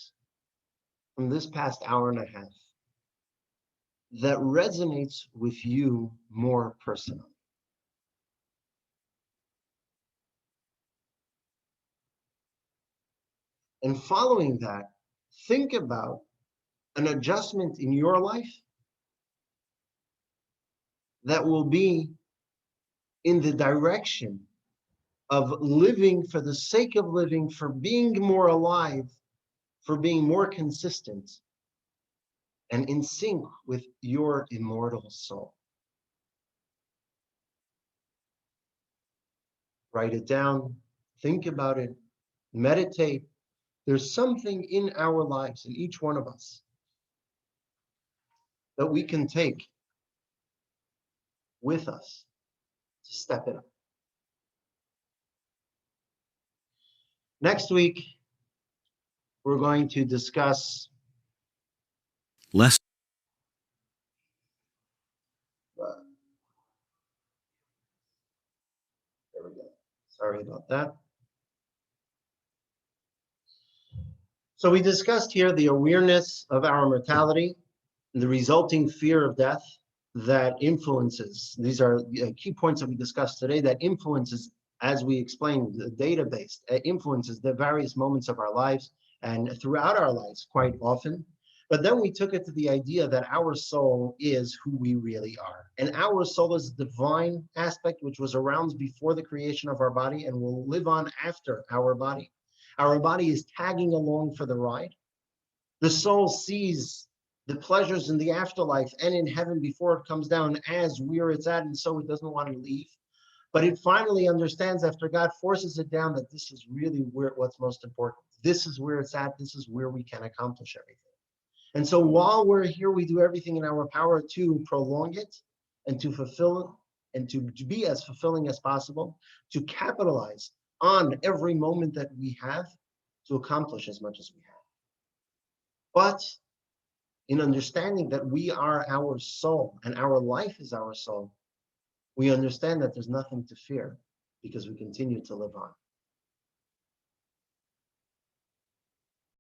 from this past hour and a half that resonates with you more personally. And following that, think about an adjustment in your life that will be in the direction of living for the sake of living, for being more alive, for being more consistent, and in sync with your immortal soul. Write it down, think about it, meditate. There's something in our lives, in each one of us, that we can take with us to step it up. Next week, we're going to discuss less. There we go. Sorry about that. So we discussed here the awareness of our mortality, the resulting fear of death that influences, these are key points that we discussed today, that influences, as we explained, the database, influences the various moments of our lives and throughout our lives quite often. But then we took it to the idea that our soul is who we really are. And our soul is a divine aspect which was around before the creation of our body and will live on after our body. Our body is tagging along for the ride. The soul sees the pleasures in the afterlife and in heaven before it comes down as where it's at, and so it doesn't want to leave. But it finally understands after God forces it down that this is really what's most important. This is where it's at. This is where we can accomplish everything. And so while we're here, we do everything in our power to prolong it and to fulfill it and to be as fulfilling as possible, to capitalize on every moment that we have to accomplish as much as we have. But in understanding that we are our soul and our life is our soul, we understand that there's nothing to fear because we continue to live on.